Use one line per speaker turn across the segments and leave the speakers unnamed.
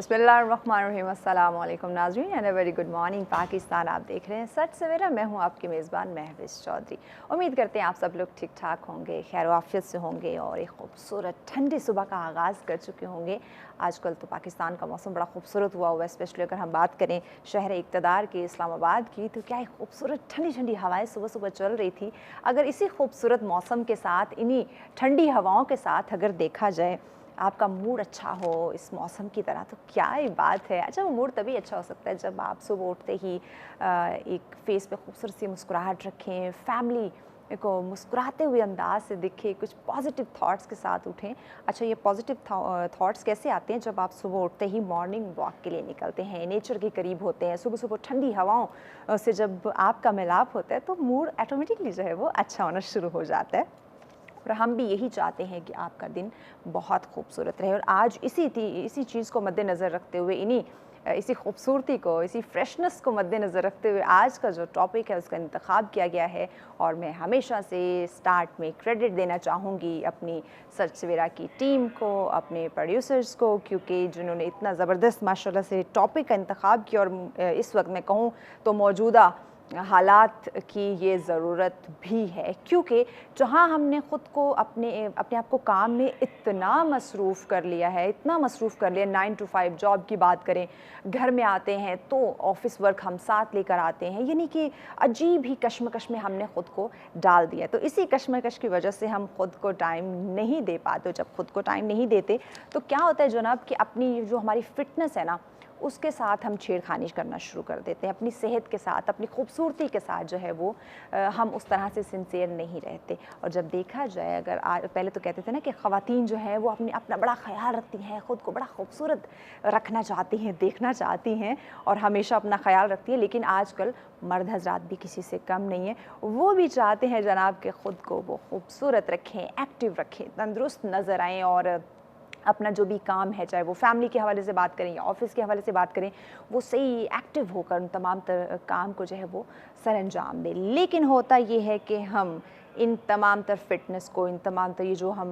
बिस्मिल्लाहिर्रहमानिर्रहीम, अस्सलाम वालेकुम नाज़रीन and a very good morning Pakistan. आप देख रहे हैं सच सवेरा। मैं हूं आपकी मेज़बान महविश चौधरी। उम्मीद करते हैं आप सब लोग ठीक ठाक होंगे, खैर आफियत से होंगे और एक खूबसूरत ठंडी सुबह का आगाज़ कर चुके होंगे। आजकल तो पाकिस्तान का मौसम बड़ा खूबसूरत हुआ हुआ है, स्पेशली अगर हम बात करें शहर इक़्तिदार के इस्लामाबाद की, तो क्या एक खूबसूरत ठंडी ठंडी हवाएँ सुबह सुबह चल रही थी। अगर इसी खूबसूरत मौसम के साथ, इन्हीं ठंडी हवाओं के साथ अगर देखा जाए आपका मूड अच्छा हो इस मौसम की तरह, तो क्या ही बात है। अच्छा, वो मूड तभी अच्छा हो सकता है जब आप सुबह उठते ही एक फेस पे खूबसूरत सी मुस्कुराहट रखें, फैमिली को मुस्कुराते हुए अंदाज से दिखे, कुछ पॉजिटिव थॉट्स के साथ उठें। अच्छा, ये पॉजिटिव थॉट्स कैसे आते हैं? जब आप सुबह उठते ही मॉर्निंग वॉक के लिए निकलते हैं, नेचर के करीब होते हैं, सुबह सुबह ठंडी हवाओं से जब आपका मिलाप होता है, तो मूड ऑटोमेटिकली जो है वो अच्छा होना शुरू हो जाता है। और हम भी यही चाहते हैं कि आपका दिन बहुत खूबसूरत रहे। और आज इसी चीज़ को मद्देनज़र रखते हुए, इसी खूबसूरती को, इसी फ्रेशनेस को मद्देनज़र रखते हुए आज का जो टॉपिक है उसका इंतखाब किया गया है। और मैं हमेशा से स्टार्ट में क्रेडिट देना चाहूँगी अपनी सच सवेरा की टीम को, अपने प्रोड्यूसर्स को, क्योंकि जिन्होंने इतना ज़बरदस्त माशाल्लाह से टॉपिक का इंतखाब किया। और इस वक्त मैं कहूँ तो मौजूदा हालात की ये ज़रूरत भी है, क्योंकि जहाँ हमने ख़ुद को अपने आप को काम में इतना मसरूफ़ कर लिया है, इतना मसरूफ़ कर लिया, 9 to 5 जॉब की बात करें, घर में आते हैं तो ऑफ़िस वर्क हम साथ लेकर आते हैं, यानी कि अजीब ही कश्मकश में हमने ख़ुद को डाल दिया। तो इसी कश्मकश की वजह से हम ख़ुद को टाइम नहीं दे पाते। जब ख़ुद को टाइम नहीं देते तो क्या होता है जनाब कि अपनी जो हमारी फ़िटनेस है ना, उसके साथ हम छेड़खानी करना शुरू कर देते हैं। अपनी सेहत के साथ, अपनी खूबसूरती के साथ जो है वो हम उस तरह से सिंसियर नहीं रहते। और जब देखा जाए, अगर पहले तो कहते थे ना कि ख़वातीन जो है वो अपना बड़ा ख़्याल रखती हैं, ख़ुद को बड़ा खूबसूरत रखना चाहती हैं, देखना चाहती हैं और हमेशा अपना ख़्याल रखती हैं। लेकिन आजकल मर्द हज़रात भी किसी से कम नहीं है, वो भी चाहते हैं जनाब कि ख़ुद को वो खूबसूरत रखें, एक्टिव रखें, तंदुरुस्त नज़र आएँ और अपना जो भी काम है, चाहे वो फैमिली के हवाले से बात करें या ऑफ़िस के हवाले से बात करें, वो सही एक्टिव होकर उन तमाम काम को जो है वो सरअंजाम दें। लेकिन होता ये है कि हम इन तमाम तर फ़िटनेस को, इन तमाम तर ये जो हम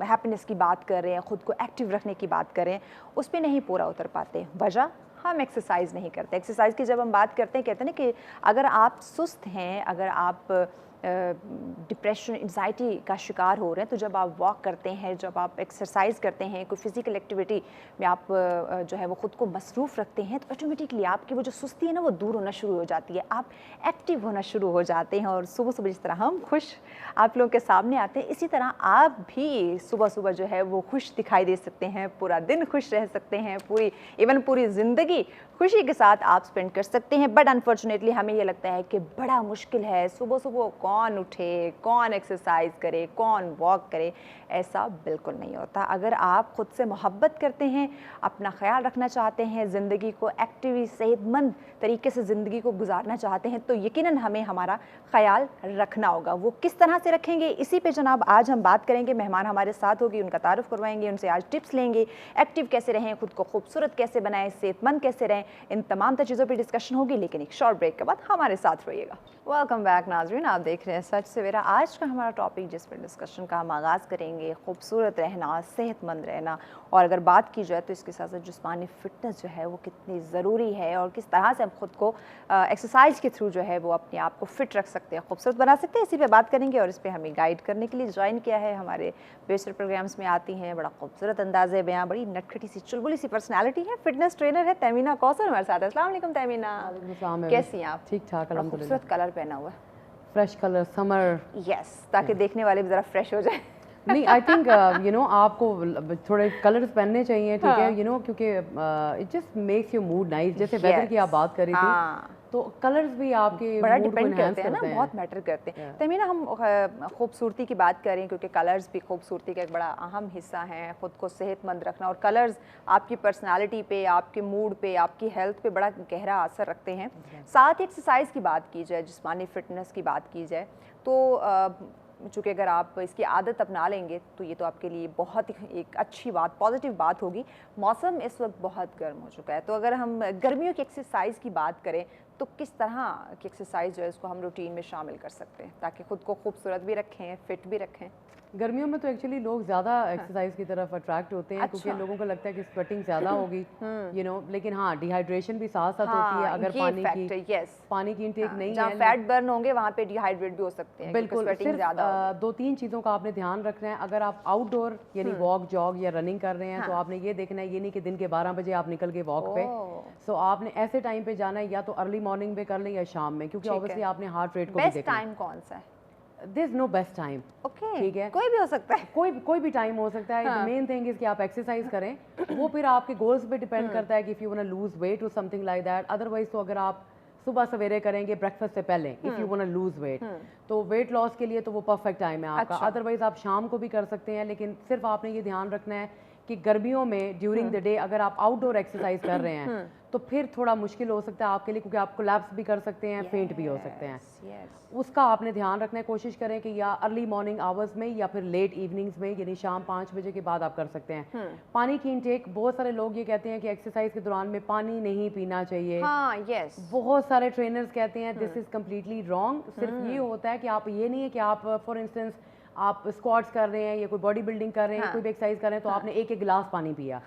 हैप्पीनेस की बात कर रहे हैं, ख़ुद को एक्टिव रखने की बात कर रहे हैं, उस पे नहीं पूरा उतर पाते। वजह, हम एक्सरसाइज़ नहीं करते। एक्सरसाइज़ की जब हम बात करते हैं, कहते हैं ना कि अगर आप सुस्त हैं, अगर आप डिप्रेशन, एंजाइटी का शिकार हो रहे हैं, तो जब आप वॉक करते हैं, जब आप एक्सरसाइज करते हैं, कोई फिज़िकल एक्टिविटी में आप जो है वो ख़ुद को मसरूफ़ रखते हैं, तो ऑटोमेटिकली आपकी वो जो सुस्ती है ना, वो दूर होना शुरू हो जाती है। आप एक्टिव होना शुरू हो जाते हैं और सुबह सुबह जिस तरह हम खुश आप लोगों के सामने आते हैं, इसी तरह आप भी सुबह सुबह जो है वो खुश दिखाई दे सकते हैं, पूरा दिन खुश रह सकते हैं, पूरी ज़िंदगी खुशी के साथ आप स्पेंड कर सकते हैं। बट अनफॉर्चुनेटली हमें ये लगता है कि बड़ा मुश्किल है, सुबह सुबह कौन उठे, कौन एक्सरसाइज करे, कौन वॉक करे। ऐसा बिल्कुल नहीं होता। अगर आप ख़ुद से मोहब्बत करते हैं, अपना ख्याल रखना चाहते हैं, ज़िंदगी को एक्टिव सेहतमंद तरीके से ज़िंदगी को गुजारना चाहते हैं, तो यकीनन हमें हमारा ख्याल रखना होगा। वो किस तरह से रखेंगे, इसी पे जनाब आज हम बात करेंगे। मेहमान हमारे साथ होगी, उनका तारुफ करवाएंगे, उनसे आज टिप्स लेंगे। एक्टिव कैसे रहें, ख़ुद को खूबसूरत कैसे बनाएं, सेहतमंद कैसे रहें, इन तमाम चीज़ों पर डिस्कशन होगी। लेकिन एक शॉर्ट ब्रेक के बाद हमारे साथ रहिएगा। वेलकम बैक नाज़रीन, आप देख रहे हैं सच सवेरा। आज का हमारा टॉपिक जिस पर डिस्कशन का हम आगाज़ करेंगे, खूबसूरत रहना, सेहतमंद रहना। और अगर बात की जाए तो इसके साथ साथ जिस्मानी फ़िटनेस जो है वो कितनी ज़रूरी है और किस तरह से हम ख़ुद को एक्सरसाइज के थ्रू जो है वो अपने आप को फ़िट रख सकते हैं, खूबसूरत बना सकते हैं। इसी पे बात करेंगे और इस पर हमें गाइड करने के लिए ज्वाइन किया है, हमारे बेशतर प्रोग्राम्स में आती हैं, बड़ा खूबसूरत अंदाज़ बयां, बड़ी नटखटी सी चुलबुली सी पर्सनैलिटी है, फिटनेस ट्रेनर है तहमीना कौसर हमारे साथ। अस्सलाम वालेकुम तहमीना, कैसी हैं आप?
ठीक ठाक, अल्हम्दुलिल्लाह।
खूबसूरत कलर पहना हुआ है,
फ्रेश कलर, समर।
यस, ताकि देखने वाले भी ज़रा फ्रेश हो जाए।
नहीं, आई थिंक आपको थोड़े कलर्स पहनने चाहिए, ठीक है,
हाँ।
क्योंकि it just makes your mood nice. जैसे वेदर की आप बात कर रही थी, तो कलर्स भी आपके
बड़ा
मूड को
डिपेंड
एनहांस
करते हैं ना,
करते हैं।
बहुत मैटर करते हैं। तमीना, हम खूबसूरती की बात करें, क्योंकि कलर्स भी खूबसूरती का एक बड़ा अहम हिस्सा हैं। ख़ुद को सेहतमंद रखना और कलर्स आपकी पर्सनालिटी पे, आपके मूड पे, आपकी हेल्थ पे बड़ा गहरा असर रखते हैं। साथ ही एक्सरसाइज की बात की जाए, जिस्मानी फ़िटनेस की बात की जाए, तो चूँकि अगर आप इसकी आदत अपना लेंगे तो ये तो आपके लिए बहुत ही एक अच्छी बात, पॉजिटिव बात होगी। मौसम इस वक्त बहुत गर्म हो चुका है, तो अगर हम गर्मियों की एक्सरसाइज की बात करें तो किस तरह की एक्सरसाइज जो है उसको हम रूटीन में शामिल कर सकते हैं ताकि ख़ुद को खूबसूरत भी रखें, फ़िट भी रखें?
गर्मियों में तो एक्चुअली लोग ज़्यादा एक्सरसाइज की तरफ अट्रैक्ट होते हैं क्योंकि लोगों को लगता है कि स्वेटिंग ज़्यादा होगी लेकिन हाँ डिहाइड्रेशन भी साथ साथ होती है अगर पानी की इंटेक नहीं है,
जहाँ फैट बर्न होंगे वहाँ पे डिहाइड्रेट भी हो सकते हैं।
बिल्कुल, सिर्फ 2-3 चीज़ों का आपने ध्यान रखना है। अगर आप आउटडोर यानी वॉक जॉग या रनिंग कर रहे हैं तो आपने ये देखना है, ये नहीं कि दिन के 12 बजे आप निकल गए वॉक पे। सो आपने ऐसे टाइम पे जाना है, या तो अर्ली मॉर्निंग में कर लें या शाम में, क्योंकि ऑब्वियसली आपने हार्ट रेट को भी देखना है।
बेस्ट टाइम कौन सा है?
There's no best time. ठीक है,
कोई भी हो सकता है,
कोई भी टाइम हो सकता है। The main thing is कि आप एक्सरसाइज करें, वो फिर आपके गोल्स पे डिपेंड करता है कि if you want to lose weight और समथिंग लाइक दैट। अदरवाइज तो अगर आप सुबह सवेरे करेंगे ब्रेकफास्ट से पहले, if you want to lose weight, तो वेट लॉस के लिए तो वो परफेक्ट टाइम है आपका। अदरवाइज आप शाम को भी कर सकते हैं, लेकिन सिर्फ आपने ये ध्यान रखना है कि गर्मियों में ड्यूरिंग द डे अगर आप आउटडोर एक्सरसाइज कर रहे हैं तो फिर थोड़ा मुश्किल हो सकता है आपके लिए, क्योंकि आप कोलैप्स भी कर सकते हैं, फेंट भी हो सकते हैं। उसका आपने ध्यान रखना है। कोशिश करें कि या अर्ली मॉर्निंग आवर्स में या फिर लेट इवनिंग्स में, यानी शाम 5 बजे के बाद आप कर सकते हैं। पानी की इंटेक, बहुत सारे लोग ये कहते हैं कि एक्सरसाइज के दौरान में पानी नहीं पीना चाहिए। बहुत सारे ट्रेनर्स कहते हैं दिस इज कम्प्लीटली रॉन्ग। सिर्फ ये होता है कि आप, ये नहीं है कि आप फॉर इंस्टेंस आप स्क्वाट्स कर रहे हैं या कोई बॉडी बिल्डिंग कर रहे हैं, कोई भी एक्सरसाइज कर रहे हैं तो आपने एक गिलास पानी पिया।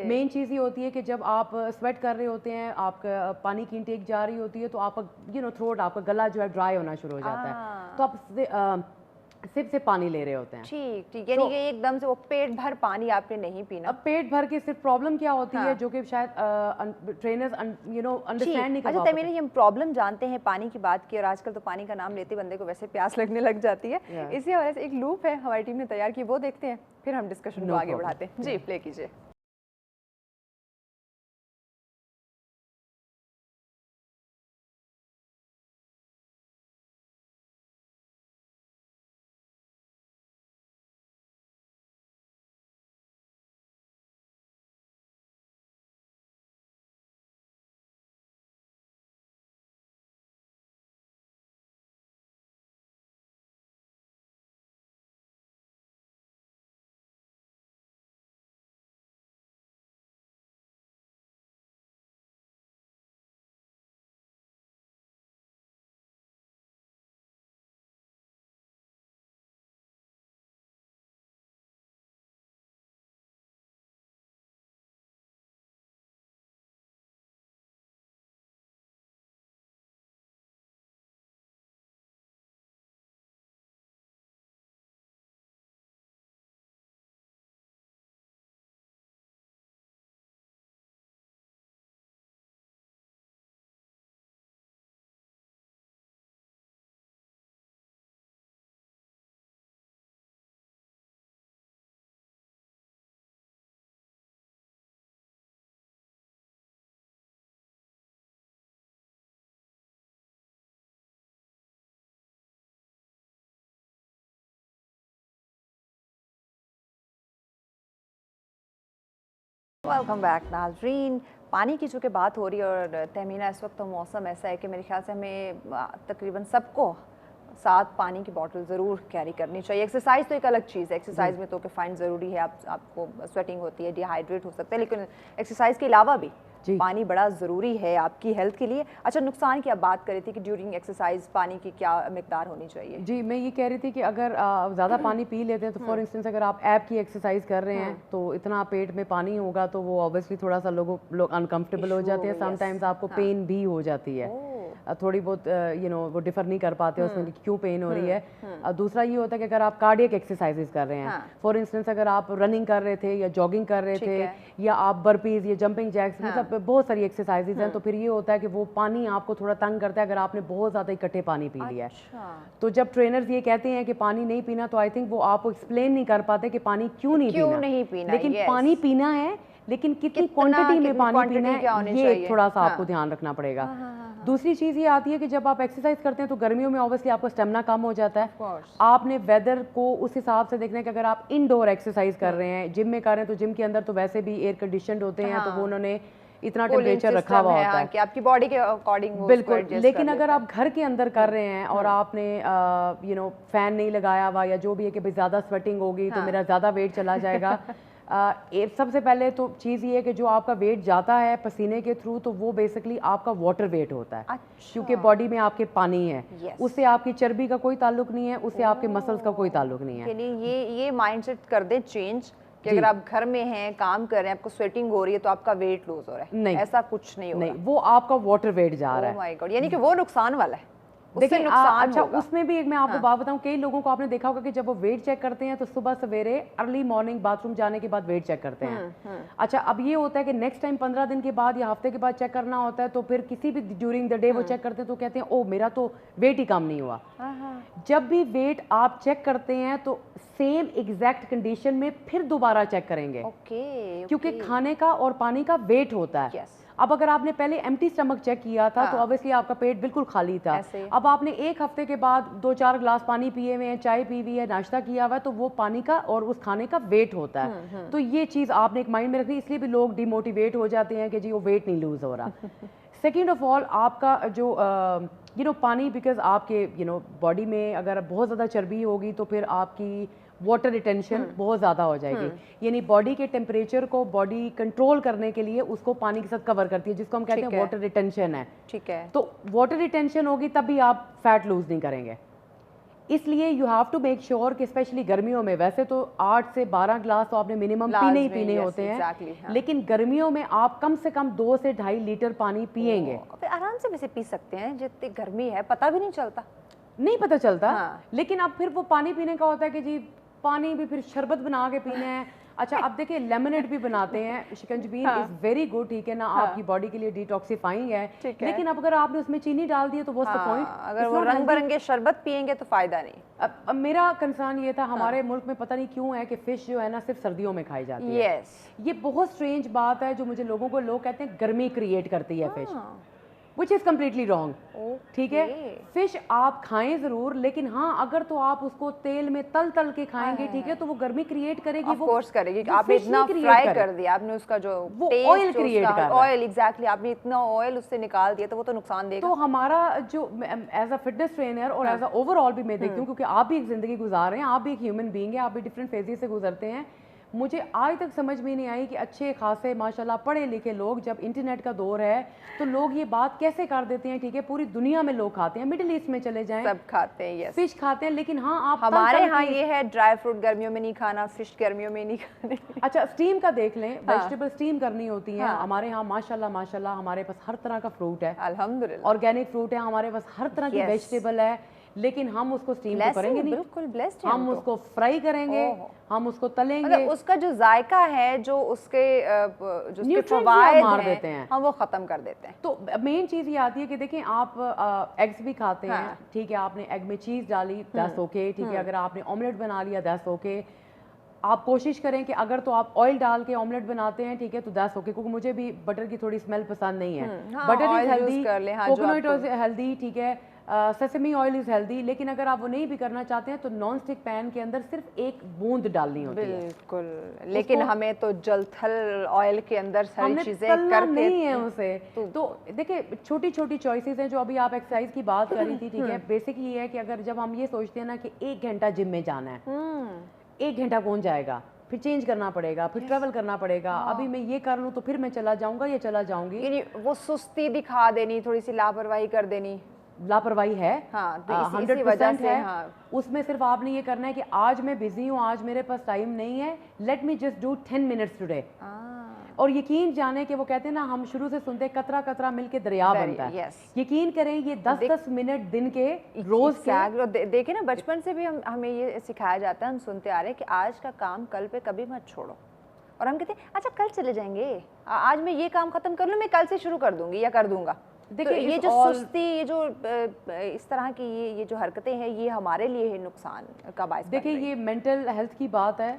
मेन चीज़ ये होती है कि जब आप स्वेट कर रहे होते हैं, आपका पानी की इंटेक जा रही होती है, तो आपका थ्रोट, आपका गला जो है ड्राई होना शुरू हो जाता है, तो आप सिप से पानी ले रहे होते हैं।
ठीक, यानी कि एकदम से वो पेट भर पानी आपने नहीं पीना।
अब पेट भर के सिर्फ प्रॉब्लम क्या होती है, जो कि शायद ट्रेनर्स अंडरस्टैंड नहीं कर पाते।
मेरे हम प्रॉब्लम जानते हैं, पानी की बात की, और आजकल तो पानी का नाम लेते बंदे को वैसे प्यास लगने लग जाती है। इसी वजह से एक लूप है हमारी टीम ने तैयार की, वो देखते हैं, फिर हम डिस्कशन को आगे बढ़ाते हैं। जी, प्ले कीजिए। वेलकम बैक नाजरीन। पानी की चूँकि बात हो रही है और तहमीना इस वक्त तो मौसम ऐसा है कि मेरे ख्याल से हमें तकरीबन सबको साथ पानी की बोतल ज़रूर कैरी करनी चाहिए। एक्सरसाइज तो एक अलग चीज़ है, एक्सरसाइज में तो कि फाइन ज़रूरी है, आपको स्वेटिंग होती है, डिहाइड्रेट हो सकता है, लेकिन एक्सरसाइज के अलावा भी पानी बड़ा ज़रूरी है आपकी हेल्थ के लिए। अच्छा, नुकसान की आप बात कर रही थी कि ड्यूरिंग एक्सरसाइज पानी की क्या मिकदार होनी चाहिए?
जी, मैं ये कह रही थी कि अगर ज़्यादा पानी पी लेते हैं तो फॉर इंस्टेंस अगर आप ऐप की एक्सरसाइज कर रहे हैं तो इतना पेट में पानी होगा तो वो ऑब्वियसली थोड़ा सा लोग अनकंफर्टेबल हो जाते हैं, समटाइम्स आपको पेन भी हो जाती है, थोड़ी बहुत वो डिफर नहीं कर पाते उसमें कि क्यों पेन हो रही है। दूसरा ये होता है कि अगर आप कार्डियक एक्सरसाइजेज कर रहे हैं, फॉर इंस्टेंस अगर आप रनिंग कर रहे थे या जॉगिंग कर रहे थे या आप बर्पीज या जंपिंग जैक्स, मतलब बहुत सारी एक्सरसाइजेज हैं, तो फिर ये होता है कि वो पानी आपको थोड़ा तंग करता है अगर आपने बहुत ज़्यादा इकट्ठे पानी पी लिया है। तो जब ट्रेनर्स ये कहते हैं कि पानी नहीं पीना, तो आई थिंक वो आपको एक्सप्लेन नहीं कर पाते कि पानी क्यों नहीं पीना, लेकिन पानी पीना है, लेकिन कितनी क्वांटिटी में पानी पीना है ये थोड़ा सा आपको ध्यान रखना पड़ेगा। दूसरी चीज़ ये आती है कि जब आप एक्सरसाइज करते हैं तो गर्मियों में ऑब्वियसली आपका स्टेमिना कम हो जाता है। आपने वेदर को उस हिसाब से देखना है कि अगर आप इंडोर एक्सरसाइज कर रहे हैं, जिम में कर रहे हैं, तो जिम के अंदर तो वैसे भी एयर कंडीशनड होते हैं, तो वो उन्होंने इतना टेम्परेचर रखा हुआ होता है
कि आपकी बॉडी के अकॉर्डिंग
बिल्कुल। लेकिन अगर आप घर के अंदर कर रहे हैं और आपने फैन नहीं लगाया हुआ या जो भी है कि भाई ज़्यादा स्वेटिंग होगी तो मेरा ज़्यादा वेट चला जाएगा, सबसे पहले तो चीज़ ये है कि जो आपका वेट जाता है पसीने के थ्रू, तो वो बेसिकली आपका वाटर वेट होता है।
अच्छा।
क्योंकि बॉडी में आपके पानी है,
Yes.
उससे आपकी चर्बी का कोई ताल्लुक नहीं है, उससे आपके मसल्स का कोई ताल्लुक नहीं है।
के लिए ये माइंडसेट कर दें चेंज कि अगर आप घर में हैं, काम कर रहे हैं, आपको स्वेटिंग हो रही है तो आपका वेट लूज हो रहा है।
नहीं,
ऐसा कुछ नहीं हो रहा।
नहीं, वो आपका वाटर वेट जा रहा है।
ओह माय गॉड, यानी कि वो नुकसान वाला है। उससे
देखिए
नुकसान
अच्छा,
होगा।
उसमें भी एक मैं आपको बात बताऊं, कई लोगों को आपने देखा होगा कि जब वो वेट चेक करते हैं तो सुबह सवेरे अर्ली मॉर्निंग बाथरूम जाने के बाद वेट चेक करते हैं। अच्छा, अब ये होता है कि नेक्स्ट टाइम 15 दिन के बाद या हफ्ते के बाद चेक करना होता है, तो फिर किसी भी ड्यूरिंग द डे वो चेक करते हैं तो कहते हैं ओ मेरा तो वेट ही कम नहीं हुआ। जब भी वेट आप चेक करते हैं तो सेम एग्जैक्ट कंडीशन में फिर दोबारा चेक करेंगे।
ओके,
क्योंकि खाने का और पानी का वेट होता है।
Yes.
अब अगर आपने पहले एम्प्टी स्टमक चेक किया था तो ऑब्वियसली आपका पेट बिल्कुल खाली था।
ऐसे।
अब आपने एक हफ्ते के बाद 2-4 ग्लास पानी पिए हुए हैं, चाय पी हुई है, नाश्ता किया हुआ है, तो वो पानी का और उस खाने का वेट होता है। तो ये चीज़ आपने एक माइंड में रखनी, इसलिए भी लोग डिमोटिवेट हो जाते हैं कि जी वो वेट नहीं लूज हो रहा। सेकेंड ऑफ ऑल, आपका जो पानी, बिकॉज आपके बॉडी में अगर बहुत ज़्यादा चर्बी होगी तो फिर आपकी वाटर रिटेंशन बहुत ज़्यादा हो जाएगी। यानी बॉडी के टेम्परेचर को बॉडी कंट्रोल करने के लिए उसको पानी के साथ कवर करती है, जिसको हम कहते हैं वाटर रिटेंशन है।
ठीक है।
तो वाटर रिटेंशन होगी तब भी आप फैट लूज नहीं करेंगे। इसलिए you have to make sure कि स्पेशली गर्मियों में, वैसे तो 8 से 12 ग्लास तो आपने मिनिमम पीने ही पीने होते हैं, लेकिन गर्मियों में आप कम से कम 2 से 2.5 लीटर पानी पिएंगे।
फिर आराम से वैसे पी सकते हैं, जितनी गर्मी है पता भी नहीं चलता।
नहीं पता चलता। लेकिन अब फिर वो पानी पीने का होता है कि जी पानी भी फिर शरबत बना के पीना है। अच्छा, अब देखिए लेमनेड भी बनाते हैं, शिकंजबीन इज वेरी गुड, ठीक है ना, आपकी बॉडी के लिए डिटॉक्सिफाइंग है। लेकिन अब अगर आपने उसमें चीनी डाल दी तो व्हाट्स द पॉइंट?
अगर वो रंग बिरंगे शरबत पिएंगे तो फायदा नहीं।
अब मेरा कंसर्न ये था, हमारे मुल्क में पता नहीं क्यों है कि फिश जो है ना सिर्फ सर्दियों में खाई जाती है। ये बहुत स्ट्रेंज बात है जो मुझे लोग कहते हैं गर्मी क्रिएट करती है fish, which is completely wrong. ठीक है, फिश आप खाएं जरूर, लेकिन हाँ अगर तो आप उसको तेल में तल के खाएंगे, ठीक है, तो वो गर्मी क्रिएट करेगी। वो
कोर्स करेगी। आपने इतना फ्राई कर दिया, आपने उसका जो
वो ऑयल क्रिएट कर रहा है।
ऑयल, एग्जैक्टली, आपने इतना ऑयल उससे निकाल दिया तो वो तो नुकसान देगा।
तो हमारा जो एज अ फिटनेस ट्रेनर और एज अ ओवरऑल भी मैं देखती हूँ, क्योंकि आप भी एक जिंदगी गुजार रहे हैं, आप भी एक ह्यूमन बीइंग है, आप भी डिफरेंट फेजेस से गुजरते हैं। मुझे आज तक समझ में नहीं आई कि अच्छे खासे माशाल्लाह पढ़े लिखे लोग, जब इंटरनेट का दौर है तो लोग ये बात कैसे कर देते हैं। ठीक है, पूरी दुनिया में लोग खाते हैं, मिडिल ईस्ट में चले जाएं
सब खाते हैं, यस,
फिश खाते हैं, लेकिन हाँ आप
हमारे यहाँ ये है ड्राई फ्रूट गर्मियों में नहीं खाना, फिश गर्मियों में नहीं खाने।
अच्छा, स्टीम का देख लें, वेजिटेबल स्टीम करनी होती है। हमारे यहाँ माशाल्लाह हमारे पास हर तरह का फ्रूट है,
अल्हम्दुलिल्लाह,
ऑर्गेनिक फ्रूट है, हमारे पास हर तरह की वेजिटेबल है, लेकिन हम उसको स्टीम तो करेंगे नहीं,
बिल्कुल ब्लेस्ड
हम उसको फ्राई करेंगे, हम उसको तलेंगे।
मतलब उसका जो जायका है, जो उसके फवायद हैं, हम वो खत्म कर देते हैं।
तो मेन चीज ये आती है कि देखें, आप एग्स भी खाते हैं, ठीक है, आपने एग में चीज डाली, दैट्स ओके, ठीक है, अगर आपने ऑमलेट बना लिया, दैट्स ओके। आप कोशिश करें कि अगर तो आप ऑयल डाल के ऑमलेट बनाते हैं, ठीक है, तो दैट्स ओके, क्योंकि मुझे भी बटर की थोड़ी स्मेल पसंद नहीं है। Butter is healthy, coconut is healthy, ठीक है, सेसमी ऑयल इज हेल्दी, लेकिन अगर आप वो नहीं भी करना चाहते हैं तो नॉन स्टिक पैन के अंदर सिर्फ एक बूंद डालनी होती है।
बिल्कुल, लेकिन हमें तो जलथल ऑयल के अंदर सारी चीजें करके
नहीं है उसे। तो देखिए, छोटी छोटी चॉइसेस हैं, जो अभी आप एक्सरसाइज की बात कर रही थी, ठीक है, बेसिक ये है कि अगर जब हम ये सोचते हैं ना कि 1 घंटा जिम में जाना है, 1 घंटा कौन जाएगा, फिर चेंज करना पड़ेगा, फिर ट्रैवल करना पड़ेगा, अभी मैं ये कर लूँ तो फिर मैं चला जाऊंगा या चला जाऊंगी,
यानी वो सुस्ती दिखा देनी, थोड़ी सी लापरवाही कर देनी,
लापरवाही है।
हाँ,
100% है। उसमें सिर्फ आपने ये करना है कि आज मैं बिजी हूँ, आज मेरे पास टाइम नहीं है, let me just do 10 minutes today. और यकीन जाने कि वो कहते हैं ना, हम शुरू से सुनते हैं कतरा कतरा मिलके दरिया बनता है। यकीन करें, ये 10-10 मिनट दिन के रोज के
देखे ना, बचपन से भी हमें ये सिखाया जाता है, हम सुनते आ रहे हैं कि आज का काम कल पे कभी मत छोड़ो, और हम कहते हैं अच्छा कल चले जाएंगे, आज मैं ये काम खत्म कर लूँ, मैं कल से शुरू कर दूंगी या कर दूंगा। देखिए, ये जो सुस्ती, ये जो इस तरह की ये जो हरकतें हैं, ये हमारे लिए है नुकसान का बायस।
देखिए, ये मेंटल हेल्थ की बात है।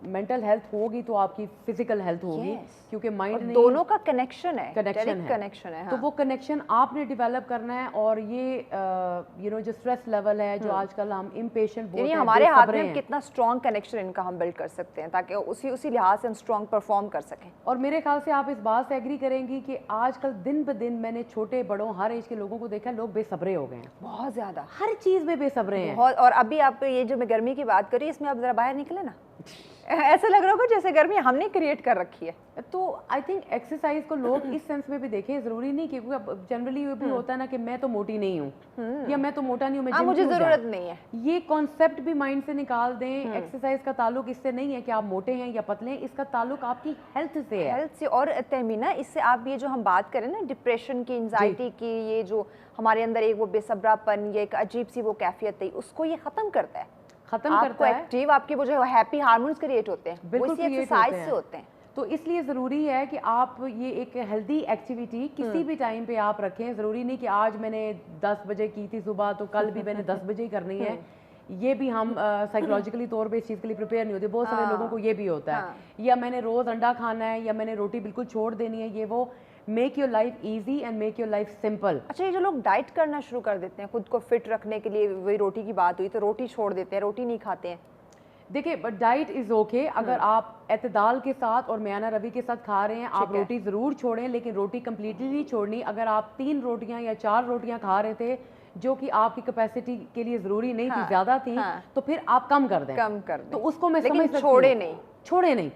मेंटल हेल्थ होगी तो आपकी फिजिकल हेल्थ होगी, क्योंकि माइंड
दोनों का कनेक्शन है,
कनेक्शन है। तो वो कनेक्शन आपने डेवलप करना है। और ये जो स्ट्रेस लेवल है, जो आजकल हम इम्पेशेंट बहुत हैं,
हमारे हाथ में कितना स्ट्रॉन्ग कनेक्शन इनका हम बिल्ड कर सकते हैं, ताकि उसी लिहाज से हम स्ट्रॉन्ग परफॉर्म कर सकें।
और मेरे ख्याल से आप इस बात से एग्री करेंगी कि आजकल दिन ब दिन मैंने छोटे बड़ों हर एज के लोगों को देखा, लोग बेसब्रे हो गए हैं,
बहुत ज्यादा,
हर चीज में बेसब्रे हैं।
और अभी आप ये जो मैं गर्मी की बात करी, इसमें आप जरा बाहर निकले ना, ऐसा लग रहा होगा जैसे गर्मी हमने क्रिएट कर रखी है।
तो आई थिंक एक्सरसाइज को लोग इस सेंस में भी देखें, जरूरी नहीं कि जनरली ये भी होता है ना कि मैं तो मोटी नहीं हूँ या मैं तो मोटा नहीं हूँ, मैं जिम
मुझे
क्यों
जरूरत
जाऊं?
नहीं है।
ये कॉन्सेप्ट भी माइंड से निकाल दें। एक्सरसाइज का ताल्लुक इससे नहीं है कि आप मोटे हैं या पतले हैं, इसका ताल्लुक आपकी हेल्थ से है।
हेल्थ से। और तहमीना, इससे आप ये जो हम बात करें ना डिप्रेशन की, एंजाइटी की, ये जो हमारे अंदर एक वो बेसब्रापन, ये एक अजीब सी वो कैफियत है, उसको ये खत्म करता है,
खत्म करता है।
एक्टिव, आपके वो जो हैप्पी हार्मोन्स क्रिएट होते हैं, वो इसी एक्सरसाइज से होते हैं।
तो इसलिए ज़रूरी है कि आप ये एक हेल्दी एक्टिविटी किसी भी टाइम पे आप रखें। ज़रूरी नहीं कि आज मैंने 10 बजे की थी सुबह तो कल भी मैंने 10 बजे ही करनी है। ये भी हम साइकोलॉजिकली तौर पे इस चीज़ के लिए प्रिपेयर नहीं होते। बहुत सारे लोगों को ये भी होता है, या मैंने रोज़ अंडा खाना है या मैंने रोटी बिल्कुल छोड़ देनी है। ये वो make your life easy and make your life simple.
अच्छा, ये जो लोग डाइट करना शुरू कर देते हैं खुद को फिट रखने के लिए, वही रोटी की बात हुई तो रोटी छोड़ देते हैं, रोटी नहीं खाते हैं।
देखिए, बट डाइट इज़ ओके अगर आप एतदाल के साथ और म्याना रवि के साथ खा रहे हैं। आप रोटी ज़रूर छोड़ें, लेकिन रोटी कम्प्लीटली नहीं छोड़नी। अगर आप 3 रोटियां या 4 रोटियां खा रहे थे जो कि आपकी कैपेसिटी के लिए ज़रूरी नहीं थी, ज़्यादा थी, तो फिर आप कम कर दें।
कम कर दें।
तो उसको मैं समझ सकती हूँ, छोड़े नहीं।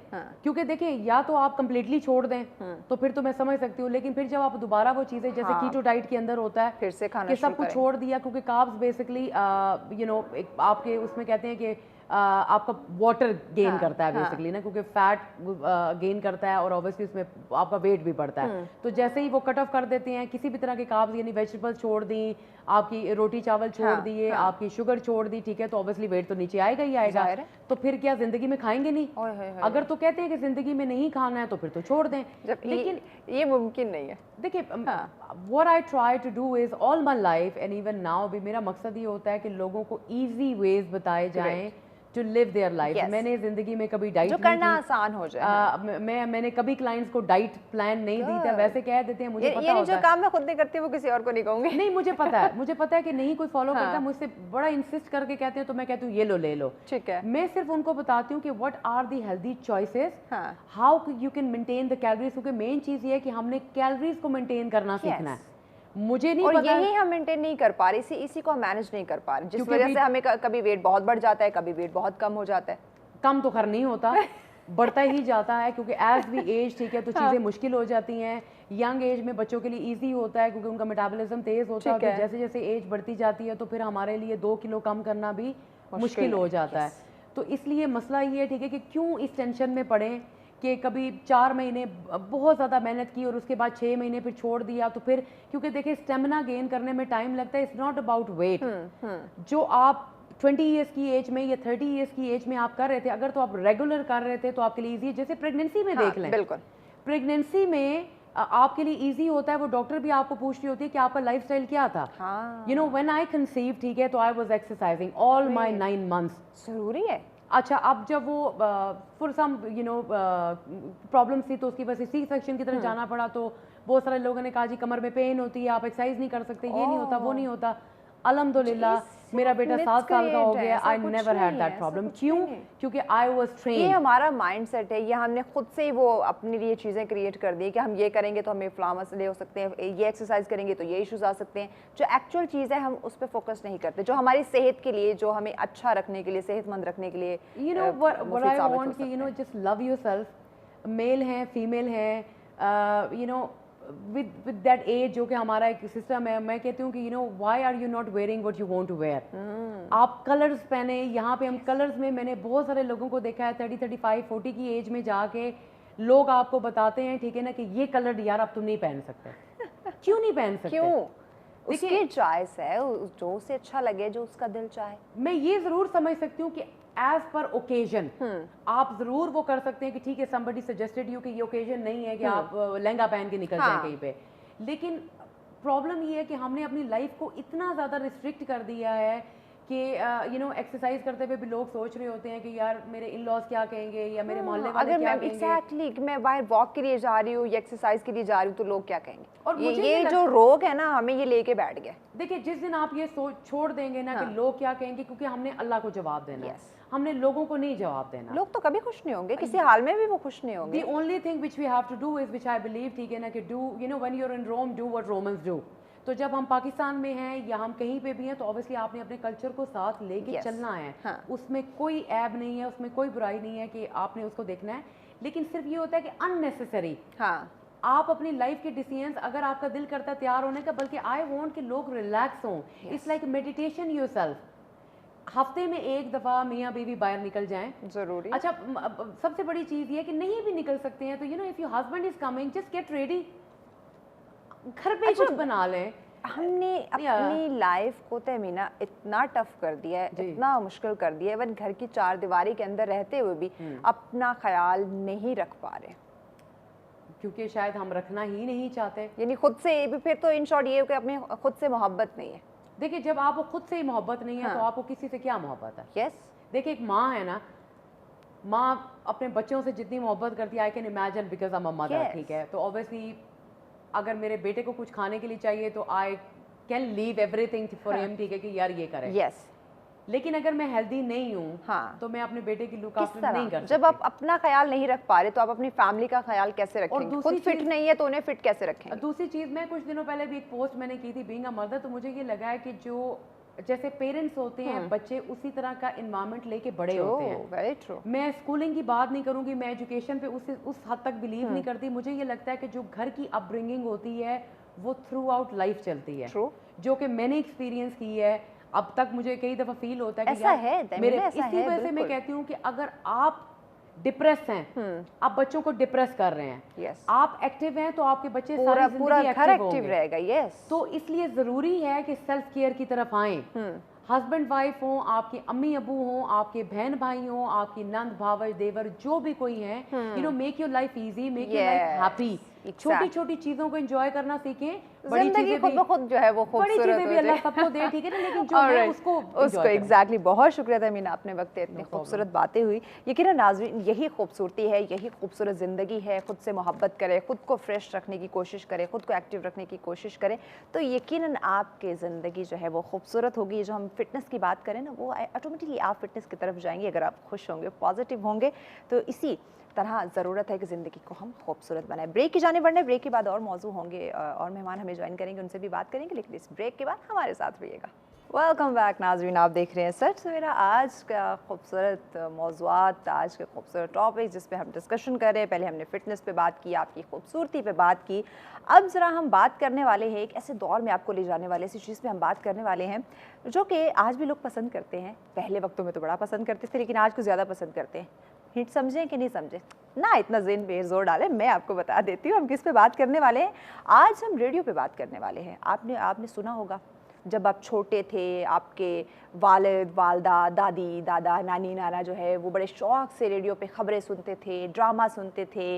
क्योंकि देखिए, या तो आप कंप्लीटली छोड़ दें तो फिर तो मैं समझ सकती हूँ, लेकिन फिर जब आप दोबारा वो चीज़ें जैसे कीटो डाइट के अंदर होता है
फिर से खाना
कि सब कुछ छोड़ दिया, क्योंकि कार्ब्स बेसिकली आपके उसमें कहते हैं कि आपका वाटर गेन करता है बेसिकली ना, क्योंकि फैट गेन करता है और ऑब्वियसली उसमें आपका वेट भी बढ़ता है। तो जैसे ही वो कट ऑफ कर देते हैं किसी भी तरह के कार्ब्स, यानी वेजिटेबल्स छोड़ दी, आपकी रोटी चावल छोड़ दिए, आपकी शुगर छोड़ दी, ठीक है, तो ऑब्वियसली वेट तो नीचे आएगा ही आएगा। तो फिर क्या जिंदगी में खाएंगे नहीं? अगर तो कहते हैं कि जिंदगी में नहीं खाना है तो फिर तो छोड़ दें,
लेकिन ये मुमकिन नहीं है।
देखिए, what I try to do is all my life and even now भी मेरा मकसद ये होता है कि लोगों को ईजी वेज बताए जाएं टू लिव देयर लाइफ। मैंने जिंदगी में कभी डाइट
जो करना आसान हो जाए,
मैंने कभी क्लाइंट्स को डाइट प्लान नहीं दी था। वैसे कह देते हैं, मुझे पता होता है
जो काम मैं खुद नहीं करती वो किसी और को नहीं कहूंगी।
नहीं, मुझे पता है कि नहीं कोई फॉलो करता। मुझसे बड़ा इंसिस्ट करके कहते हैं तो मैं कहती हूँ ये लो ले लो,
ठीक है।
मैं सिर्फ उनको बताती हूँ कि what are the healthy choices, how you can maintain the calories. क्योंकि मेन चीज ये है कि हमने कैलोरीज को मेंटेन करना सीखना है। मुझे नहीं पता,
यही हम मेंटेन नहीं कर पा रहे, इसी को मैनेज नहीं कर पा रहे, जिस वजह से हमें कभी वेट बहुत बढ़ जाता है, कभी वेट बहुत कम हो जाता है।
कम तो खैर नहीं होता, बढ़ता ही जाता है, क्योंकि एज वी एज, ठीक है, तो चीज़ें मुश्किल हो जाती हैं। यंग एज में बच्चों के लिए इजी होता है क्योंकि उनका मेटाबॉलिज्म तेज होता है, और जैसे जैसे एज बढ़ती जाती है तो फिर हमारे लिए 2 किलो कम करना भी मुश्किल हो जाता है। तो इसलिए मसला ये है, ठीक है, कि क्यों इस टेंशन में पड़ें कि कभी 4 महीने बहुत ज़्यादा मेहनत की और उसके बाद 6 महीने फिर छोड़ दिया। तो फिर क्योंकि देखिए, स्टेमिना गेन करने में टाइम लगता है। It's not about wait. जो आप 20 ईयर्स की एज में या 30 ईयर्स की एज में आप कर रहे थे, अगर तो आप रेगुलर कर रहे थे तो आपके लिए ईजी है। जैसे प्रेगनेंसी में देख लें,
बिल्कुल
प्रेगनेंसी में आपके लिए इजी होता है। वो डॉक्टर भी आपको पूछ रही होती है कि आपका लाइफस्टाइल क्या था। You know, when I conceive, ठीक है, तो I was exercising all my 9 months.
जरूरी है।
अच्छा, अब जब वो फॉर सम प्रॉब्लम थी तो उसकी वजह से सी सेक्शन की तरफ जाना पड़ा, तो बहुत सारे लोगों ने कहा जी कमर में पेन होती है, आप एक्सरसाइज नहीं कर सकते, ये नहीं होता, वो नहीं होता। अल्हम्दुलिल्लाह मेरा बेटा 7 साल का हो गया, I never had that problem. क्यों? क्योंकि आई वाज ट्रेन्ड।
ये हमारा माइंडसेट है, ये हमने खुद से ही वो अपने लिए चीज़ें क्रिएट कर दी कि हम ये करेंगे तो हमें फलां मसले हो सकते हैं, ये एक्सरसाइज करेंगे तो ये इश्यूज आ सकते हैं। जो एक्चुअल चीज़ है हम उस पर फोकस नहीं करते, जो हमारी सेहत के लिए, जो हमें अच्छा रखने के लिए, सेहतमंद रखने के लिए।
You know what I want कि you know just love yourself. Male हैं, फीमेल हैं, you know with that age, जो कि हमारा एक सिस्टम है। मैं कहती हूँ कि you know why are you not wearing what you want to wear? आप कलर्स पहने। यहाँ पे हम कलर्स में, मैंने बहुत सारे लोगों को देखा है 30, 35, 40 की एज में जाके लोग आपको बताते हैं, ठीक है ना, कि ये कलर यार अब तुम नहीं पहन सकते। क्यों नहीं पहन सकते?
क्यों? उसकी चॉइस है, जो उसे अच्छा लगे, जो उसका दिल चाहे।
मैं ये जरूर समझ सकती हूँ कि एज पर ओकेजन आप जरूर वो कर सकते हैं कि ठीक है, somebody suggested you कि ये ओकेजन नहीं है कि आप लहंगा पहन के निकल जाएं कहीं पे। लेकिन प्रॉब्लम ये है कि हमने अपनी लाइफ को इतना ज़्यादा रिस्ट्रिक्ट कर दिया है कि यू नो एक्सरसाइज करते हुए भी लोग सोच रहे होते हैं कि यार मेरे इन लॉज क्या कहेंगे या मेरे मोहल्ले वाले क्या कहेंगे।
एग्जैक्टली, कि मैं बाहर वॉक के लिए जा रही हूँ या एक्सरसाइज के लिए जा रही हूँ तो लोग क्या कहेंगे। और ये जो रोग है ना, हमें ये लेके बैठ गया।
देखिए, जिस दिन आप ये छोड़ देंगे ना कि लोग क्या कहेंगे, क्योंकि हमने अल्लाह को जवाब देना है, हमने लोगों को नहीं जवाब देना।
लोग तो कभी खुश नहीं होंगे, किसी हाल में भी वो खुश नहीं होंगे।
The only thing which we have to do is, which I believe, ठीक है ना, कि do, you know, when you're in Rome, do what Romans do। तो जब हम पाकिस्तान में हैं या हम कहीं पे भी हैं तो ऑब्वियसली आपने अपने कल्चर को साथ लेके
Yes.
चलना है।
हाँ.
उसमें कोई ऐब नहीं है, उसमें कोई बुराई नहीं है कि आपने उसको देखना है, लेकिन सिर्फ ये होता है कि अननेसेसरी
हाँ
आप अपनी लाइफ के डिसीजंस, अगर आपका दिल करता है तैयार होने का, बल्कि आई वांट कि लोग रिलैक्स हों। It's like meditation yourself. हफ्ते में एक दफ़ा मियाँ बीवी बाहर निकल जाएं।
जरूरी।
अच्छा, सबसे बड़ी चीज़ ये है कि नहीं भी निकल सकते हैं तो you know if your husband is coming, just get ready, घर पे कुछ बना लें।
हमने अपनी लाइफ को तहमीना इतना टफ कर दिया है, इतना मुश्किल कर दिया है, इवन घर की चार दीवारी के अंदर रहते हुए भी अपना ख्याल नहीं रख पा रहे,
क्योंकि शायद हम रखना ही नहीं चाहते।
यानी खुद से भी। फिर तो इन शॉर्ट ये है कि अपने खुद से मोहब्बत नहीं है।
देखिए, जब आपको खुद से ही मोहब्बत नहीं है तो आपको किसी से क्या मोहब्बत है?
यस।
देखिए, एक माँ है ना, माँ अपने बच्चों से जितनी मोहब्बत करती है, I can imagine because I am a mother, ठीक है, तो ऑब्वियसली अगर मेरे बेटे को कुछ खाने के लिए चाहिए तो I can leave everything for him, ठीक है, कि यार ये करे।
यस।
लेकिन अगर मैं हेल्दी नहीं हूँ
हाँ,
तो मैं अपने बेटे की लुक आफ्टर नहीं कर सकती।
जब आप अपना ख्याल नहीं रख पा रहे तो आप अपनी फैमिली का ख्याल कैसे रखेंगे? खुद फिट नहीं है तो उन्हें फिट कैसे रखेंगे?
दूसरी चीज़, मैं कुछ दिनों पहले भी एक पोस्ट मैंने की थी बीइंग अ मदर, तो मुझे ये लगा है कि जो जैसे पेरेंट्स होते हैं, बच्चे उसी तरह का इन्वायरमेंट लेके बड़े होते हैं।
Very true.
मैं स्कूलिंग की बात नहीं करूंगी, मैं एजुकेशन पे उस हद तक बिलीव नहीं करती। मुझे ये लगता है कि जो घर की अपब्रिंगिंग होती है वो थ्रू आउट लाइफ चलती है।
True.
जो कि मैंने एक्सपीरियंस की है, अब तक मुझे कई दफ़ा फील होता है कि
ऐसा है,
मेरे
ऐसा
इसी वजह से मैं कहती हूँ कि अगर आप डिप्रेस हैं, आप बच्चों को डिप्रेस कर रहे हैं,
yes.
आप एक्टिव हैं तो आपके बच्चे
पूरा
सारी जिंदगी
एक्टिव रहेगा। यस।
तो इसलिए ज़रूरी है कि सेल्फ केयर की तरफ आएं। हस्बैंड वाइफ हो, आपके अम्मी अबू हो, आपके बहन भाई हो, आपकी नंद भावज देवर जो भी कोई है, you know make your life easy, make your life happy. छोटी छोटी चीजों को एंजॉय करना सीखें। बड़ी चीजें
खुद ब खुद जो है वो खूबसूरत
बड़ी चीजें भी अल्लाह सबको दे, ठीक है ना, लेकिन जो है उसको
एग्जैक्टली। बहुत शुक्रिया तमीना, आपने वक्त इतनी खूबसूरत बातें हुई। यकीनन नाज़रीन, यही खूबसूरती है, यही खूबसूरत ज़िंदगी है। खुद से मोहब्बत करें, खुद को फ्रेश रखने की कोशिश करें, खुद को एक्टिव रखने की कोशिश करें, तो यकीनन आपकी ज़िंदगी जो है वो खूबसूरत होगी। जो हम फिटनेस की बात करें ना, वो ऑटोमेटिकली आप फिटनेस की तरफ जाएंगे अगर आप खुश होंगे, पॉजिटिव होंगे। तो इसी तरह ज़रूरत है कि ज़िंदगी को हम खूबसूरत बनाएं। ब्रेक की जाने बढ़ने, ब्रेक के बाद और मौजू होंगे और मेहमान हमें ज्वाइन करेंगे, उनसे भी बात करेंगे, लेकिन इस ब्रेक के बाद हमारे साथ रहिएगा। वेलकम बैक नाज़रीन, आप देख रहे हैं सच सवेरा। आज का खूबसूरत मौज़ूआत, आज के खूबसूरत टॉपिक जिस पे हम डिस्कशन कर रहे हैं। पहले हमने फ़िटनेस पे बात की, आपकी खूबसूरती पे बात की। अब ज़रा हम बात करने वाले हैं, एक ऐसे दौर में आपको ले जाने वाले ऐसी चीज़ पे हम बात करने वाले हैं जो कि आज भी लोग पसंद करते हैं। पहले वक्तों में तो बड़ा पसंद करते थे, लेकिन आज को ज़्यादा पसंद करते हैं। हिट समझें कि नहीं समझें ना, इतना ज़हन पे जोर डालें, मैं आपको बता देती हूँ हम किस पे बात करने वाले हैं। आज हम रेडियो पे बात करने वाले हैं। आपने सुना होगा, जब आप छोटे थे, आपके वालिद वालदा, दादी दादा, नानी नाना जो है वो बड़े शौक़ से रेडियो पे ख़बरें सुनते थे, ड्रामा सुनते थे,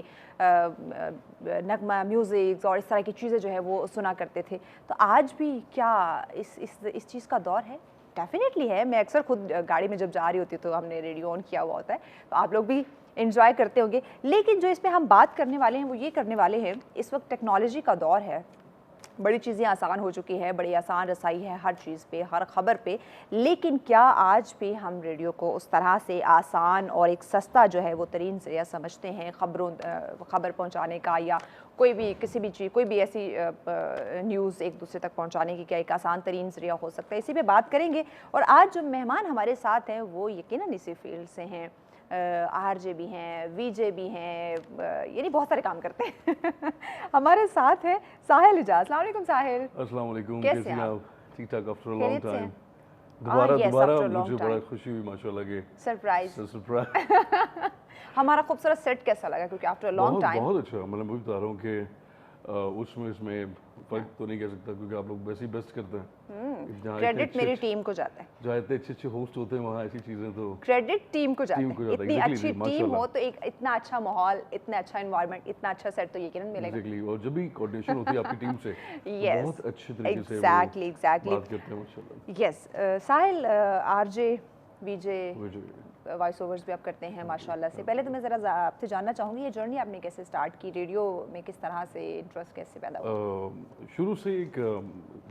नगमा, म्यूज़िक और इस तरह की चीज़ें जो है वो सुना करते थे। तो आज भी क्या इस चीज़ का दौर है? डेफिनेटली है। मैं अक्सर खुद गाड़ी में जब जा रही होती हूँ तो हमने रेडियो ऑन किया हुआ होता है, तो आप लोग भी एंजॉय करते होंगे। लेकिन जो इस पे हम बात करने वाले हैं वो ये करने वाले हैं, इस वक्त टेक्नोलॉजी का दौर है, बड़ी चीज़ें आसान हो चुकी है, बड़ी आसान रसाई है हर चीज़ पे, हर ख़बर पे। लेकिन क्या आज भी हम रेडियो को उस तरह से आसान और एक सस्ता जो है वो तरीन ज़रिया समझते हैं ख़बर पहुंचाने का, या कोई भी किसी भी चीज़, कोई भी ऐसी न्यूज़ एक दूसरे तक पहुंचाने की क्या एक आसान तरीन ज़रिया हो सकता है? इसी पे बात करेंगे। और आज जो मेहमान हमारे साथ हैं वो यकीनन इसी फील्ड से हैं। आरजे भी हैं, वीजे भी हैं, यानी बहुत सारे काम करते हैं। हमारे साथ है साहिल इजाज़। अस्सलाम वालेकुम साहिल।
अस्सलाम वालेकुम,
कैसे हैं
आप? ठीक ठाक, after a long time.
yes,
दोबारा मुझे बड़ा खुशी हुई माशाल्लाह के
सरप्राइज। हमारा खूबसूरत सेट कैसा लगा? क्योंकि आफ्टर अ लॉन्ग टाइम
बहुत अच्छा, मतलब मैं बता रहा हूँ कि उसमें इसमें फर्क तो नहीं कह सकता, क्योंकि आप लोग वैसे ही बेस्ट करते हैं।
क्रेडिट मेरी टीम को जाता है।
जहाँ इतने अच्छे होस्ट होते हैं वहाँ ऐसी चीज़ें तो
क्रेडिट टीम को जाता है। इतनी अच्छी टीम हो तो एक इतना अच्छा माहौल, इतना अच्छा एनवायरनमेंट, इतना अच्छा सेट तो यकीनन मिलेगा।
एग्जैक्टली। और जब भी कोऑर्डिनेशन होती है आपकी टीम से
yes,
बहुत अच्छे तरीके से
एग्जैक्टली
बात करते हैं माशाल्लाह।
यस साहिल, आरजे, वीजे, वॉइस ओवर्स भी आप करते हैं माशाल्लाह से। पहले तो मैं ज़रा आपसे जानना चाहूँगी ये जर्नी आपने कैसे स्टार्ट की, रेडियो में किस तरह से इंटरेस्ट कैसे पैदा हुआ?
शुरू से एक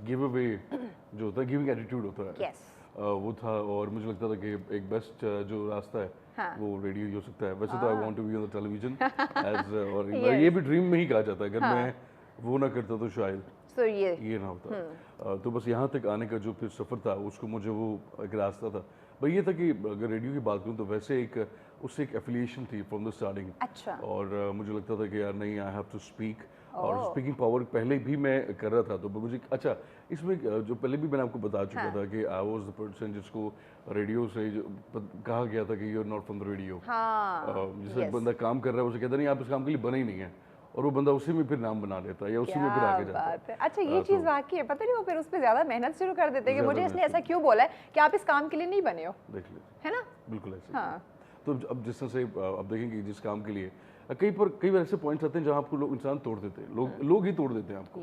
गिव अवे जो होता है, गिविंग एटीट्यूड होता है,
yes.
वो था। और मुझे लगता था कि एक बेस्ट जो रास्ता है
हाँ.
वो रेडियो ही हो सकता है। वैसे तो I want to be on the television as, और ये भी ड्रीम में ही कहा जाता है। अगर मैं वो ना करता तो शायद
तो ये
ना होता। तो बस यहाँ तक आने का जो फिर सफ़र था उसको मुझे वो एक रास्ता था भाई ये था कि अगर रेडियो की बात करूँ तो वैसे एक उससे एक एफिलिएशन थी फ्रॉम द स्टार्टिंग।
अच्छा।
और मुझे लगता था कि यार नहीं आई हैव टू स्पीक, और स्पीकिंग पावर पहले भी मैं कर रहा था तो मुझे अच्छा इसमें जो पहले भी मैंने आपको बता चुका था कि आई वाज द पर्सन जिसको रेडियो से कहा गया था कि you are not from the radio. जैसे बंदा काम कर रहा है उसे कहता नहीं आप इस काम के लिए बने ही नहीं है, और वो बंदा उसी में फिर नाम बना लेता है या उसी में फिर आगे जाता है।
अच्छा ये चीज़ वाकई है, पता नहीं वो फिर उस पर ज़्यादा मेहनत शुरू कर देते हैं कि मुझे इसने ऐसा क्यों बोला है कि आप इस काम के लिए नहीं बने हो,
देख लीजिए
है ना?
बिल्कुल ऐसे।
हाँ।
तो अब जिस तरह से अब देखेंगे जिस काम के लिए कई बार ऐसे पॉइंट्स आते हैं जहाँ आपको लोग इंसान तोड़ देते हैं, लोग ही तोड़ देते हैं आपको।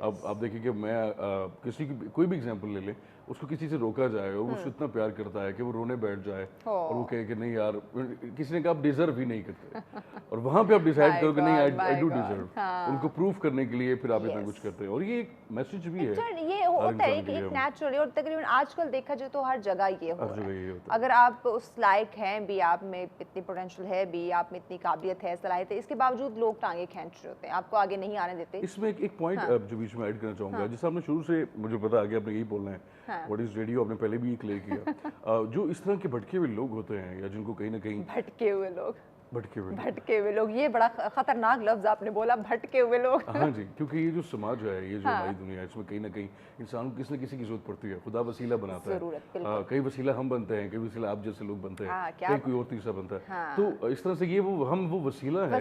अब आप देखिए कि मैं किसी की कोई भी एग्जांपल ले लें, उसको किसी से रोका जाए और वो उसको इतना प्यार करता है कि वो रोने बैठ जाए और वो कहे कि नहीं यार, किसी ने कहा आप डिजर्व ही नहीं करते और वहाँ पे आप डिसाइड करो कि नहीं आई डू डिजर्व, उनको प्रूफ करने के लिए फिर आप इतना कुछ करते हैं। और ये एक मैसेज भी है,
ये होता है कि एक नेचुरली, और तकरीबन आजकल देखा जाए तो हर जगह ये हो रहा है। अगर आप उस लायक हैं भी, आप में इतनी पोटेंशियल है भी, आप में इतनी काबिलियत है, सलाहियत है, इसके बावजूद लोग टांगे खींच रहे होते हैं, आपको आगे नहीं आने देते।
इसमें एक पॉइंट जो बीच में ऐड करना चाहूँगा, जिस आपने शुरू से मुझे पता आ गया आपने यही बोलना है, व्हाट इज रेडियो, आपने पहले भी क्लियर किया। जो इस तरह के भटके हुए लोग होते हैं या जिनको कहीं ना कहीं
भटके हुए लोग, ये बड़ा खतरनाक लफ्ज आपने बोला, भटके हुए लोग।
हाँ जी, क्योंकि ये जो समाज है, ये जो हमारी दुनिया है, इसमें कहीं ना कहीं इंसान को किसी न किसी की जरूरत पड़ती है। खुदा वसीला बनाता है, कई वसीला हम बनते हैं, कई वसीला आप जैसे लोग बनते हैं, कई कोई और तीसरा बनता है। तो इस तरह से ये वो वसीला है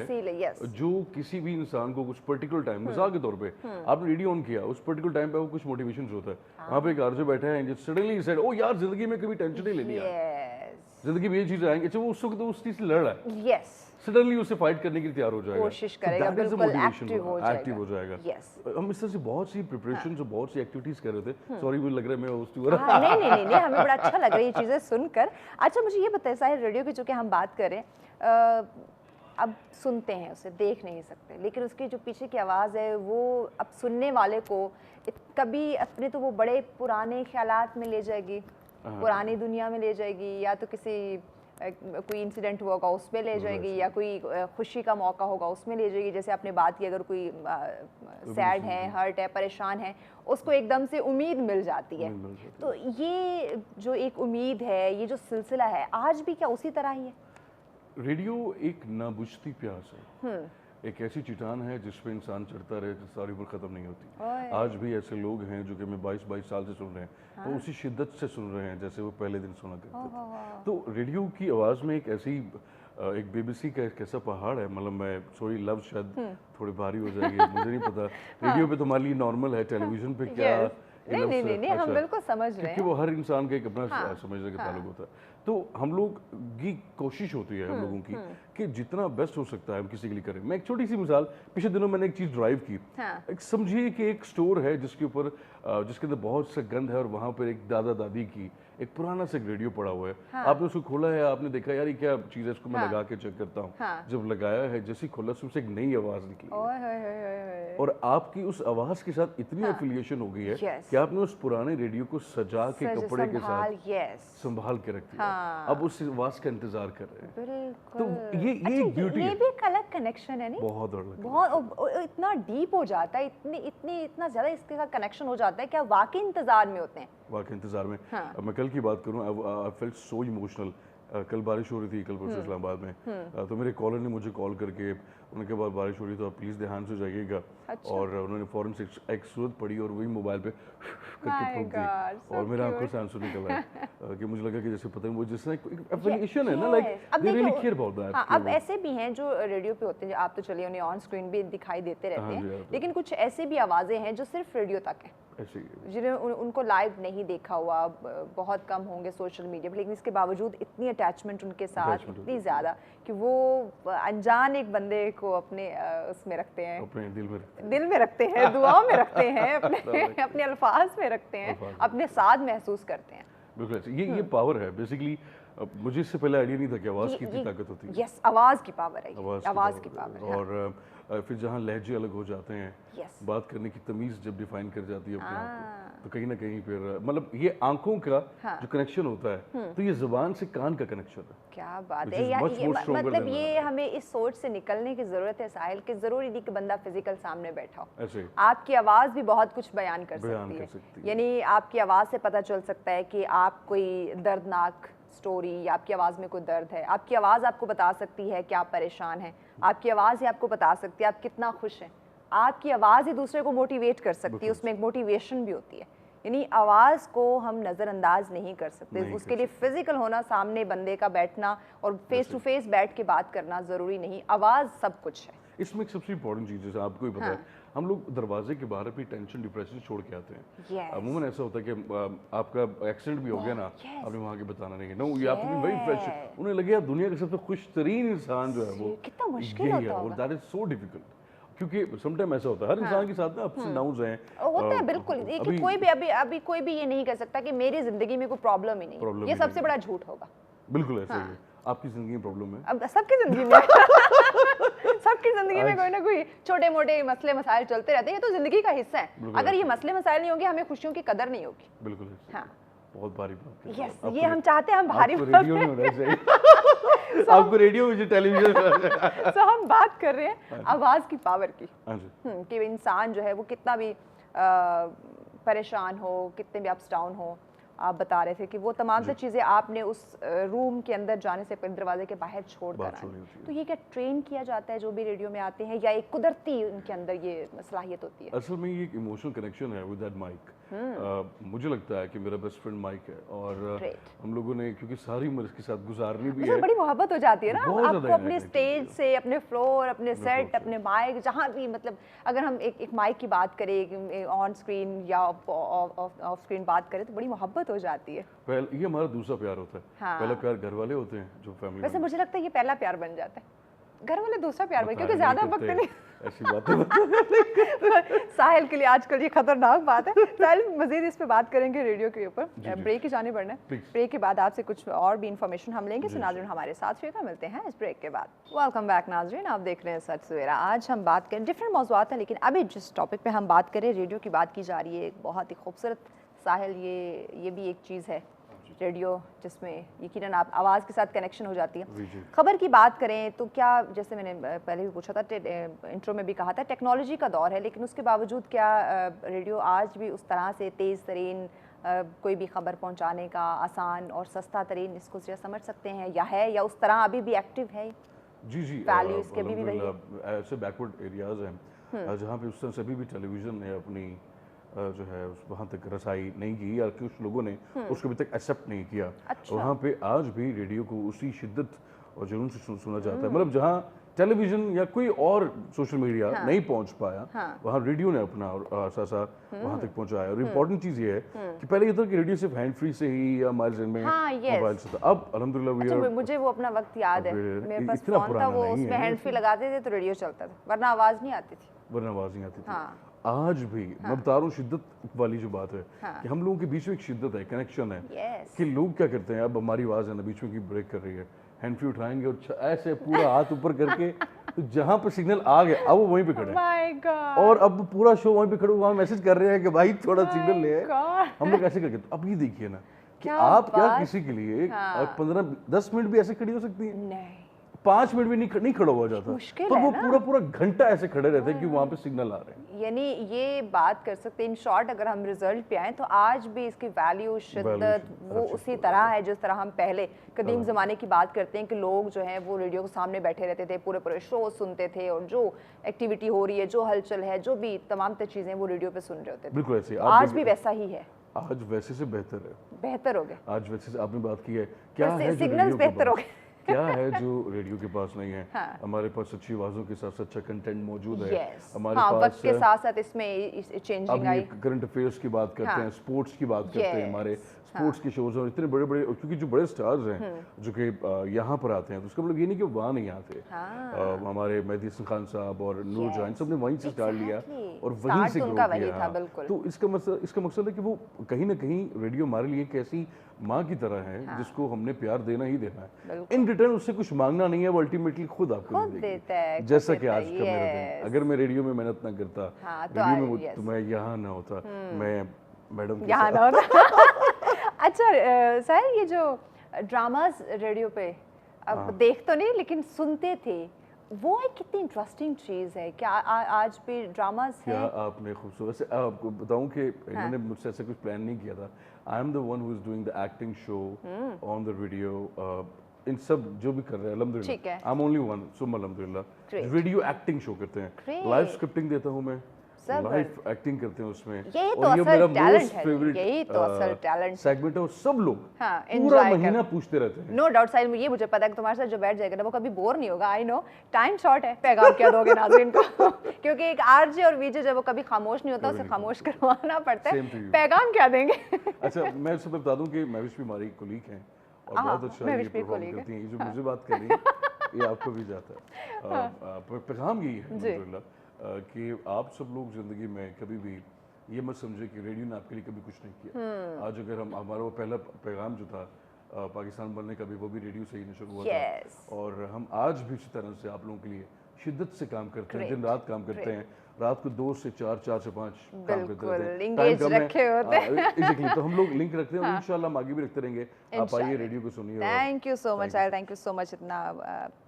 जो किसी भी इंसान को कुछ पर्टिकुलर टाइम, मिसाल के तौर पे आपने रेडियो ऑन किया, उस पर्टिकुलर टाइम पे वो कुछ मोटिवेशन होता है, वहाँ पे एक आरजे बैठा है, सडनली सेड ओ यार जिंदगी में कभी टेंशन नहीं लेनी है, जिंदगी में ये चीज आएंगे, अच्छा वो उस वक्त तो उस चीज से लड़ रहा है,
यस,
सडनली उसे फाइट करने के लिए तैयार हो जाएगा,
कोशिश करेगा, बिल्कुल एक्टिव हो जाएगा।
यस, हम इस तरह से बहुत सी प्रिपरेशन और बहुत सी एक्टिविटीज कर रहे थे। सॉरी मुझे लग रहा है मैं होस्ट हो रहा।
नहीं, हमें बड़ा अच्छा लग रहा है ये चीजें सुनकर। अच्छा मुझे ये बताइए, साहिर रेडियो की जो कि हम बात करें, अब सुनते हैं उसे, देख नहीं सकते, लेकिन उसकी जो पीछे की आवाज़ है वो अब सुनने वाले को कभी अपने तो वो बड़े पुराने ख्यालात में ले जाएगी, पुरानी दुनिया में ले जाएगी, या तो किसी कोई इंसिडेंट हुआ होगा उसमें ले जाएगी, या कोई खुशी का मौका होगा उसमें ले जाएगी। जैसे आपने बात की, अगर कोई सैड है, हर्ट है, परेशान है, उसको एकदम से उम्मीद मिल जाती है। तो ये जो एक उम्मीद है, ये जो सिलसिला है, आज भी क्या उसी तरह ही है?
रेडियो एक नाबुझती प्यास है, एक ऐसी चट्टान है जिस पे इंसान चढ़ता रहे तो सारी उम्र खत्म नहीं होती। आज भी ऐसे लोग हैं जो कि मैं 22 साल से सुन रहे हैं, वो उसी शिद्दत से सुन रहे हैं जैसे वो पहले दिन सुना करते थे। तो रेडियो की आवाज़ में एक ऐसी एक बेबसी का एक ऐसा पहाड़ है, मतलब मैं सॉरी लफ्ज़ शायद थोड़े भारी हो जाएंगे, मुझे नहीं पता। रेडियो पे तो हमारे लिए नॉर्मल है, टेलीविजन पे क्या
नहीं, हम बिल्कुल समझ रहे हैं,
क्योंकि वो हर इंसान का एक अपना समझने का ताल्लुक होता है। तो हम लोग की कोशिश होती है हम लोगों की कि जितना बेस्ट हो सकता है हम किसी के लिए करें। मैं एक छोटी सी मिसाल, पिछले दिनों मैंने एक चीज़ ड्राइव की, एक समझिए कि एक स्टोर है जिसके ऊपर जिसके अंदर बहुत सा गंद है और वहाँ पर एक दादा दादी की एक पुराना सा रेडियो पड़ा हुआ है। आपने उसको खोला है, आपने देखा यार ये क्या चीज़ है, इसको मैं लगा के चेक करता हूँ। जब लगाया है, जैसे खोला उससे एक नई आवाज़ निकली और आपकी उस आवाज़ के साथ इतनी एफिलिएशन हो गई है कि आपने उस पुराने रेडियो को सजा के कपड़े के साथ संभाल के रख दिया। अब उस आवाज़ का इंतजार कर रहे हैं। तो ये ब्यूटी,
ये भी एक अलग कनेक्शन है, नहीं? बहुत इतना डीप हो जाता है, इतना ज़्यादा इसके साथ कनेक्शन हो जाता है कि आप वाकई इंतजार में होते हैं।
वाकई इंतजार में। मैं कल की बात करूँ, आई फेल्ट सो इमोशनल। कल बारिश हो रही थी, कल परसों इस्लामाबाद में, तो मेरे कॉलर ने मुझे कॉल करके, उनके बाद बारिश हो रही तो आप प्लीज़ ध्यान से जाइएगा। और उन्होंने फ़ौरन से एक सूरत पड़ी और वही मोबाइल पे करके फूंक दी और मेरे आंखों से आंसू निकल आए कि मुझे लगा कि जैसे पता नहीं वो जिसने एफिलिएशन है ना, like they really care about that.
अब ऐसे भी हैं जो रेडियो पे होते हैं, आप तो चलिए उन्हें ऑन स्क्रीन भी दिखाई देते रहते हैं, लेकिन कुछ ऐसे भी आवाज़ें हैं जो सिर्फ रेडियो तक हैं, जिन्हें उनको लाइव नहीं देखा हुआ, बहुत कम होंगे सोशल मीडिया पर, लेकिन इसके बावजूद इतनी अटैचमेंट उनके साथ इतनी ज़्यादा कि वो अनजान एक बंदे को अपने उसमें रखते हैं,
अपने
दिल में रखते हैं, दुआओं में रखते हैं, अपने अल्फाज में रखते हैं, अपने साथ महसूस करते हैं।
बिल्कुल ये पावर है बेसिकली। मुझे इससे पहले आइडिया नहीं था कि आवाज़ की इतनी ताकत होती है।
यस, आवाज़ की पावर है,
आवाज़
की पावर है।
और फिर जहाँ लहजे अलग हो जाते हैं,
Yes.
बात करने की तमीज़ जब डिफाइन कर जाती है अपने आप को, तो कहीं ना कहीं फिर मतलब ये आंखों का जो कनेक्शन होता है, तो ये ज़ुबान से कान का कनेक्शन है।
क्या बात
Which
है
is
यार,
much more stronger
मतलब
than
ये हमें इस सोच से निकलने की ज़रूरत है साहिल, कि ज़रूरी नहीं कि बंदा फिजिकल सामने बैठा हो,
ऐसे ही
आपकी आवाज़ भी बहुत कुछ बयान कर
बयान
सकती
कर
है।
सकती है।
यानी आपकी आवाज़ से पता चल सकता है कि आप कोई दर्दनाक स्टोरी, या आपकी आवाज़ में कोई दर्द है, आपकी आवाज़ आपको बता सकती है कि आप परेशान हैं, आपकी आवाज़ ही आपको बता सकती है आप कितना खुश हैं, आपकी आवाज़ ही दूसरे को मोटिवेट कर सकती है, उसमें एक मोटिवेशन भी होती है। यानी आवाज़ को हम नज़रअंदाज नहीं कर सकते, उसके लिए फिजिकल होना, सामने बंदे का बैठना और फेस टू फेस बैठ के बात करना ज़रूरी नहीं, आवाज़ सब कुछ है।
इसमें एक सबसे इंपॉर्टेंट चीज़ जैसे आपको ही पता है, हम लोग दरवाजे के बाहर अपनी टेंशन डिप्रेशन छोड़ के आते हैं।
Yes.
अमूमन ऐसा होता है कि आपका एक्सीडेंट भी हो गया ना, आपने वहाँ के बताना नहीं है, नो ये आपको वेरी फ्रेश, उन्हें लगे यार दुनिया का सबसे खुश तरीन इंसान जो है वो
कितना मुश्किल
यही
होता
है, और
होगा।
दैट इज सो डिफिकल्ट, क्योंकि समटाइम ऐसा होता है हर इंसान के साथ ना अप्स एंड डाउन्स हैं।
होता है बिल्कुल, कि कोई भी अभी कोई भी ये नहीं कह सकता कि मेरी जिंदगी में कोई प्रॉब्लम ही नहीं है,
Problem
ये
ही
सबसे
नहीं
बड़ा झूठ होगा।
बिल्कुल ऐसा ही है। आपकी जिंदगी में प्रॉब्लम है?
अब सबकी जिंदगी में सबकी जिंदगी में कोई ना कोई छोटे मोटे मसले मसाइल चलते रहते हैं, ये तो जिंदगी का हिस्सा है। अगर ये मसले मसाइल नहीं होंगे, हमें खुशियों की कदर नहीं होगी।
बिल्कुल ऐसा।
हाँ,
बहुत भारी बात है।
यस, ये हम चाहते हैं, हम भारी
आपको रेडियो में होना चाहिए। आपको रेडियो में, टेलीविजन।
तो हम बात कर रहे हैं आवाज की पावर की,
हाँ जी।
कि इंसान जो है वो कितना भी परेशान हो, कितने भी अप्स डाउन हो, आप बता रहे थे कि वो तमाम तर चीज़ें आपने उस रूम के अंदर जाने से पहले दरवाजे के बाहर छोड़ कर आए। तो ये क्या ट्रेन किया जाता है जो भी रेडियो में आते हैं, या एक कुदरती उनके अंदर ये सलाहियत होती है?
असल में ये एक इमोशनल कनेक्शन है विद दैट माइक। मुझे लगता है कि मेरा बेस्ट फ्रेंड माइक है, और हम लोगों ने क्योंकि सारी उम्र इसके साथ गुजारनी भी है,
बड़ी मोहब्बत हो जाती है ना
बहुत
आपको अपने स्टेज से, अपने फ्लोर, अपने सेट, अपने माइक, जहाँ भी, मतलब अगर हम एक माइक की बात करें, ऑन स्क्रीन या ऑफ स्क्रीन बात करें, तो बड़ी मोहब्बत हो जाती है।
पहले ये हमारा दूसरा प्यार होता है।
हाँ।
पहला प्यार घर वाले होते हैं जो फैमिली।
वैसे मुझे लगता है ये पहला प्यार बन जाता है, घर वाले दूसरा प्यार बन, क्योंकि ज्यादा वक्त नहीं।
ऐसी बातें
साहिल के लिए आजकल ये खतरनाक बात है। साहिल, मजीद इस पे बात करेंगे रेडियो के ऊपर, ब्रेक की जाने पड़ना है। ब्रेक के बाद आपसे कुछ और भी इंफॉर्मेशन हम लेंगे। सो नाज़रीन हमारे साथ रहिएगा, मिलते हैं इस ब्रेक के बाद। वेलकम बैक नाज़रीन, आप देख रहे हैं सच सवेरा। आज हम बात करें, डिफरेंट मौज़ूआत हैं, लेकिन अभी जिस टॉपिक पे हम बात करें, रेडियो की बात की जा रही है, एक बहुत ही खूबसूरत, साहिल ये भी एक चीज़ है रेडियो जिसमें यकीनन आप आवाज़ के साथ कनेक्शन हो जाती है। खबर की बात करें तो क्या, जैसे मैंने पहले भी पूछा था, इंट्रो में भी कहा था, टेक्नोलॉजी का दौर है, लेकिन उसके बावजूद क्या रेडियो आज भी उस तरह से तेज़ तरीन कोई भी खबर पहुंचाने का आसान और सस्ता तरीन, इसको समझ सकते हैं, या है, या उस तरह अभी भी एक्टिव है?
जी जी,
वैल्यू इसके अभी भी वही है?
ऐसे बैकवर्ड एरियाज हैं जहाँ पे उस तरह से अभी भी टेलीविज़न ने अपनी जो है वहाँ तक रसाई नहीं की, या कुछ लोगों ने उसको अभी तक एक्सेप्ट नहीं किया।
अच्छा।
वहाँ पे आज भी रेडियो को उसी शिद्दत और जुनून से सुना जाता है। मतलब जहाँ टेलीविज़न या कोई और सोशल मीडिया नहीं पहुँच पाया, वहाँ रेडियो ने अपना असासा वहाँ तक पहुँचाया। और इम्पोर्टेंट चीज़ ये है कि पहले ये था कि रेडियो सिर्फ हैंड फ्री से ही या हमारे जहन में मोबाइल से था। अब अल्हम्दुलिल्लाह
मुझे वो अपना वक्त याद है, मेरे पास
इतना
फोन था,
पुराना
वो
नहीं
उसमें
है।
हैंड फ्री लगाते थे तो रेडियो चलता था, वरना आवाज़ नहीं आती थी।
वरना आवाज़ नहीं आती थी।
हाँ।
आज भी मैं बता रहा हूँ, शिद्दत वाली जो बात है कि हम लोगों के बीच में एक शिद्दत है, कनेक्शन है, कि लोग क्या करते हैं, अब हमारी आवाज़ है ना बीच में की ब्रेक कर रही है, हैंड फ्री उठाएंगे और ऐसे पूरा हाथ ऊपर करके, तो जहाँ पर सिग्नल आ गया अब वो वहीं पे खड़े हैं, और अब पूरा शो वहीं पे खड़े, वहाँ मैसेज कर रहे हैं कि भाई थोड़ा सिग्नल ले। हम लोग ऐसे करके, तो अब ये देखिए ना कि आप क्या किसी के लिए 15-10 मिनट भी ऐसे खड़ी हो सकती है?
नहीं,
5 मिनट भी नहीं खड़ा हुआ जाता, तो वो पूरा घंटा ऐसे खड़े रहते हैं कि वहाँ पे सिग्नल आ रहे हैं।
यानी ये बात कर सकते हैं, इन शॉर्ट अगर हम रिजल्ट पे आए तो आज भी इसकी वैल्यू, शिद्दत वो उसी तरह है जिस तरह हम पहले कदीम ज़माने की बात करते हैं कि लोग जो हैं वो रेडियो के सामने बैठे रहते थे, पूरे पूरे शो सुनते थे, और जो एक्टिविटी हो रही है, जो हलचल है, जो भी तमाम तर चीज़ें वो रेडियो पे सुन रहे होते थे।
बिल्कुल ऐसे
आज भी वैसा ही है,
आज वैसे से बेहतर है,
बेहतर हो गए।
आज वैसे से आपने बात की है, क्या है
सिग्नल्स बेहतर हो गए।
क्या है जो रेडियो के पास नहीं है? हमारे पास अच्छी आवाज़ों के साथ अच्छा कंटेंट मौजूद है। हमारे पास
वक्त के साथ साथ इसमें चेंजिंग आई।
करंट अफेयर्स की बात करते हैं, स्पोर्ट्स की बात करते हैं, हमारे स्पोर्ट्स के शोज और इतने बड़े बड़े, क्योंकि जो बड़े स्टार्स हैं जो कि यहाँ पर आते हैं, तो उसका मतलब ये नहीं कि वहाँ नहीं आते। हमारे मेहदी हसन खान साहब और नूर जहां सब ने वहीं से स्टार्ट लिया और वहीं से ग्रो किया। तो इसका मकसद है कि वो कहीं ना कहीं रेडियो हमारे लिए एक ऐसी माँ की तरह है जिसको हमने प्यार देना ही देना है। इन रिटर्न उससे कुछ मांगना नहीं है, वो अल्टीमेटली खुद आपको देता है। जैसा कि आज का मेरा दिन, अगर मैं रेडियो में मेहनत ना करता, रेडियो में तो मैं यहाँ ना होता, मैं मैडम
यहाँ ना होता। अच्छा सर, ये जो ड्रामास रेडियो पे अब देख तो नहीं लेकिन सुनते थे, वो एक कितनी इंटरेस्टिंग चीज़ है। क्या आज भी ड्रामास हैं?
क्या आपने खूबसूरत से आपको बताऊं कि इन्होंने मुझसे ऐसा कुछ प्लान नहीं किया था। I am the one who is doing the acting show on the radio. इन सब जो भी कर रहे हैं अल्हम्दुलिल्लाह, आई एम ओनली वन, सुम्मा अल्हम्दुलिल्लाह। रेडियो एक्टिंग शो करते हैं, लाइव स्क्रिप्टिंग देता हूँ मैं, लाइव एक्टिंग करते हैं उसमें।
यही तो असल टैलेंट है, यही तो असल टैलेंट
सेगमेंट है। और सब लोग पूरा महीना पूछते रहते हैं।
नो डाउट साहिल, ये मुझे पता है कि तुम्हारे साथ जो बैठ जाएगा ना वो कभी बोर नहीं होगा। आई नो टाइम शॉर्ट है, पैगाम क्या दोगे नाज़रीन को? क्योंकि एक आरजे और वीजे जब वो कभी खामोश नहीं होता, उसे खामोश करवाना पड़ता है। पैगाम क्या देंगे?
अच्छा, मैं सबसे बता दूं कि महविश भी हमारी कोलीग हैं और बहुत अच्छा ये परफॉर्म करती हैं। ये जो मुझे बात कर रही है ये आपको भी जाता है। पैगाम यही है अल्हम्दुलिल्लाह कि आप सब लोग ज़िंदगी में कभी भी ये मत समझे कि रेडियो ने आपके लिए कभी कुछ नहीं किया। आज अगर हमारा वो पहला पैगाम जो था पाकिस्तान बनने का भी, वो भी रेडियो से ही शुरू हुआ था। और हम आज भी इसी तरह से आप लोगों के लिए शिद्दत से काम करते हैं, दिन रात काम करते हैं। रात को 2 से 4, 4 से 5 काम करते रहते हैं।
एंगेज रखे होते हैं।
एग्जैक्टली, तो हम लोग लिंक रखते हैं और इंशाल्लाह हम आगे भी रखते रहेंगे। आप आइए, रेडियो को सुनिए।
Thank you so much, thank you so much, इतना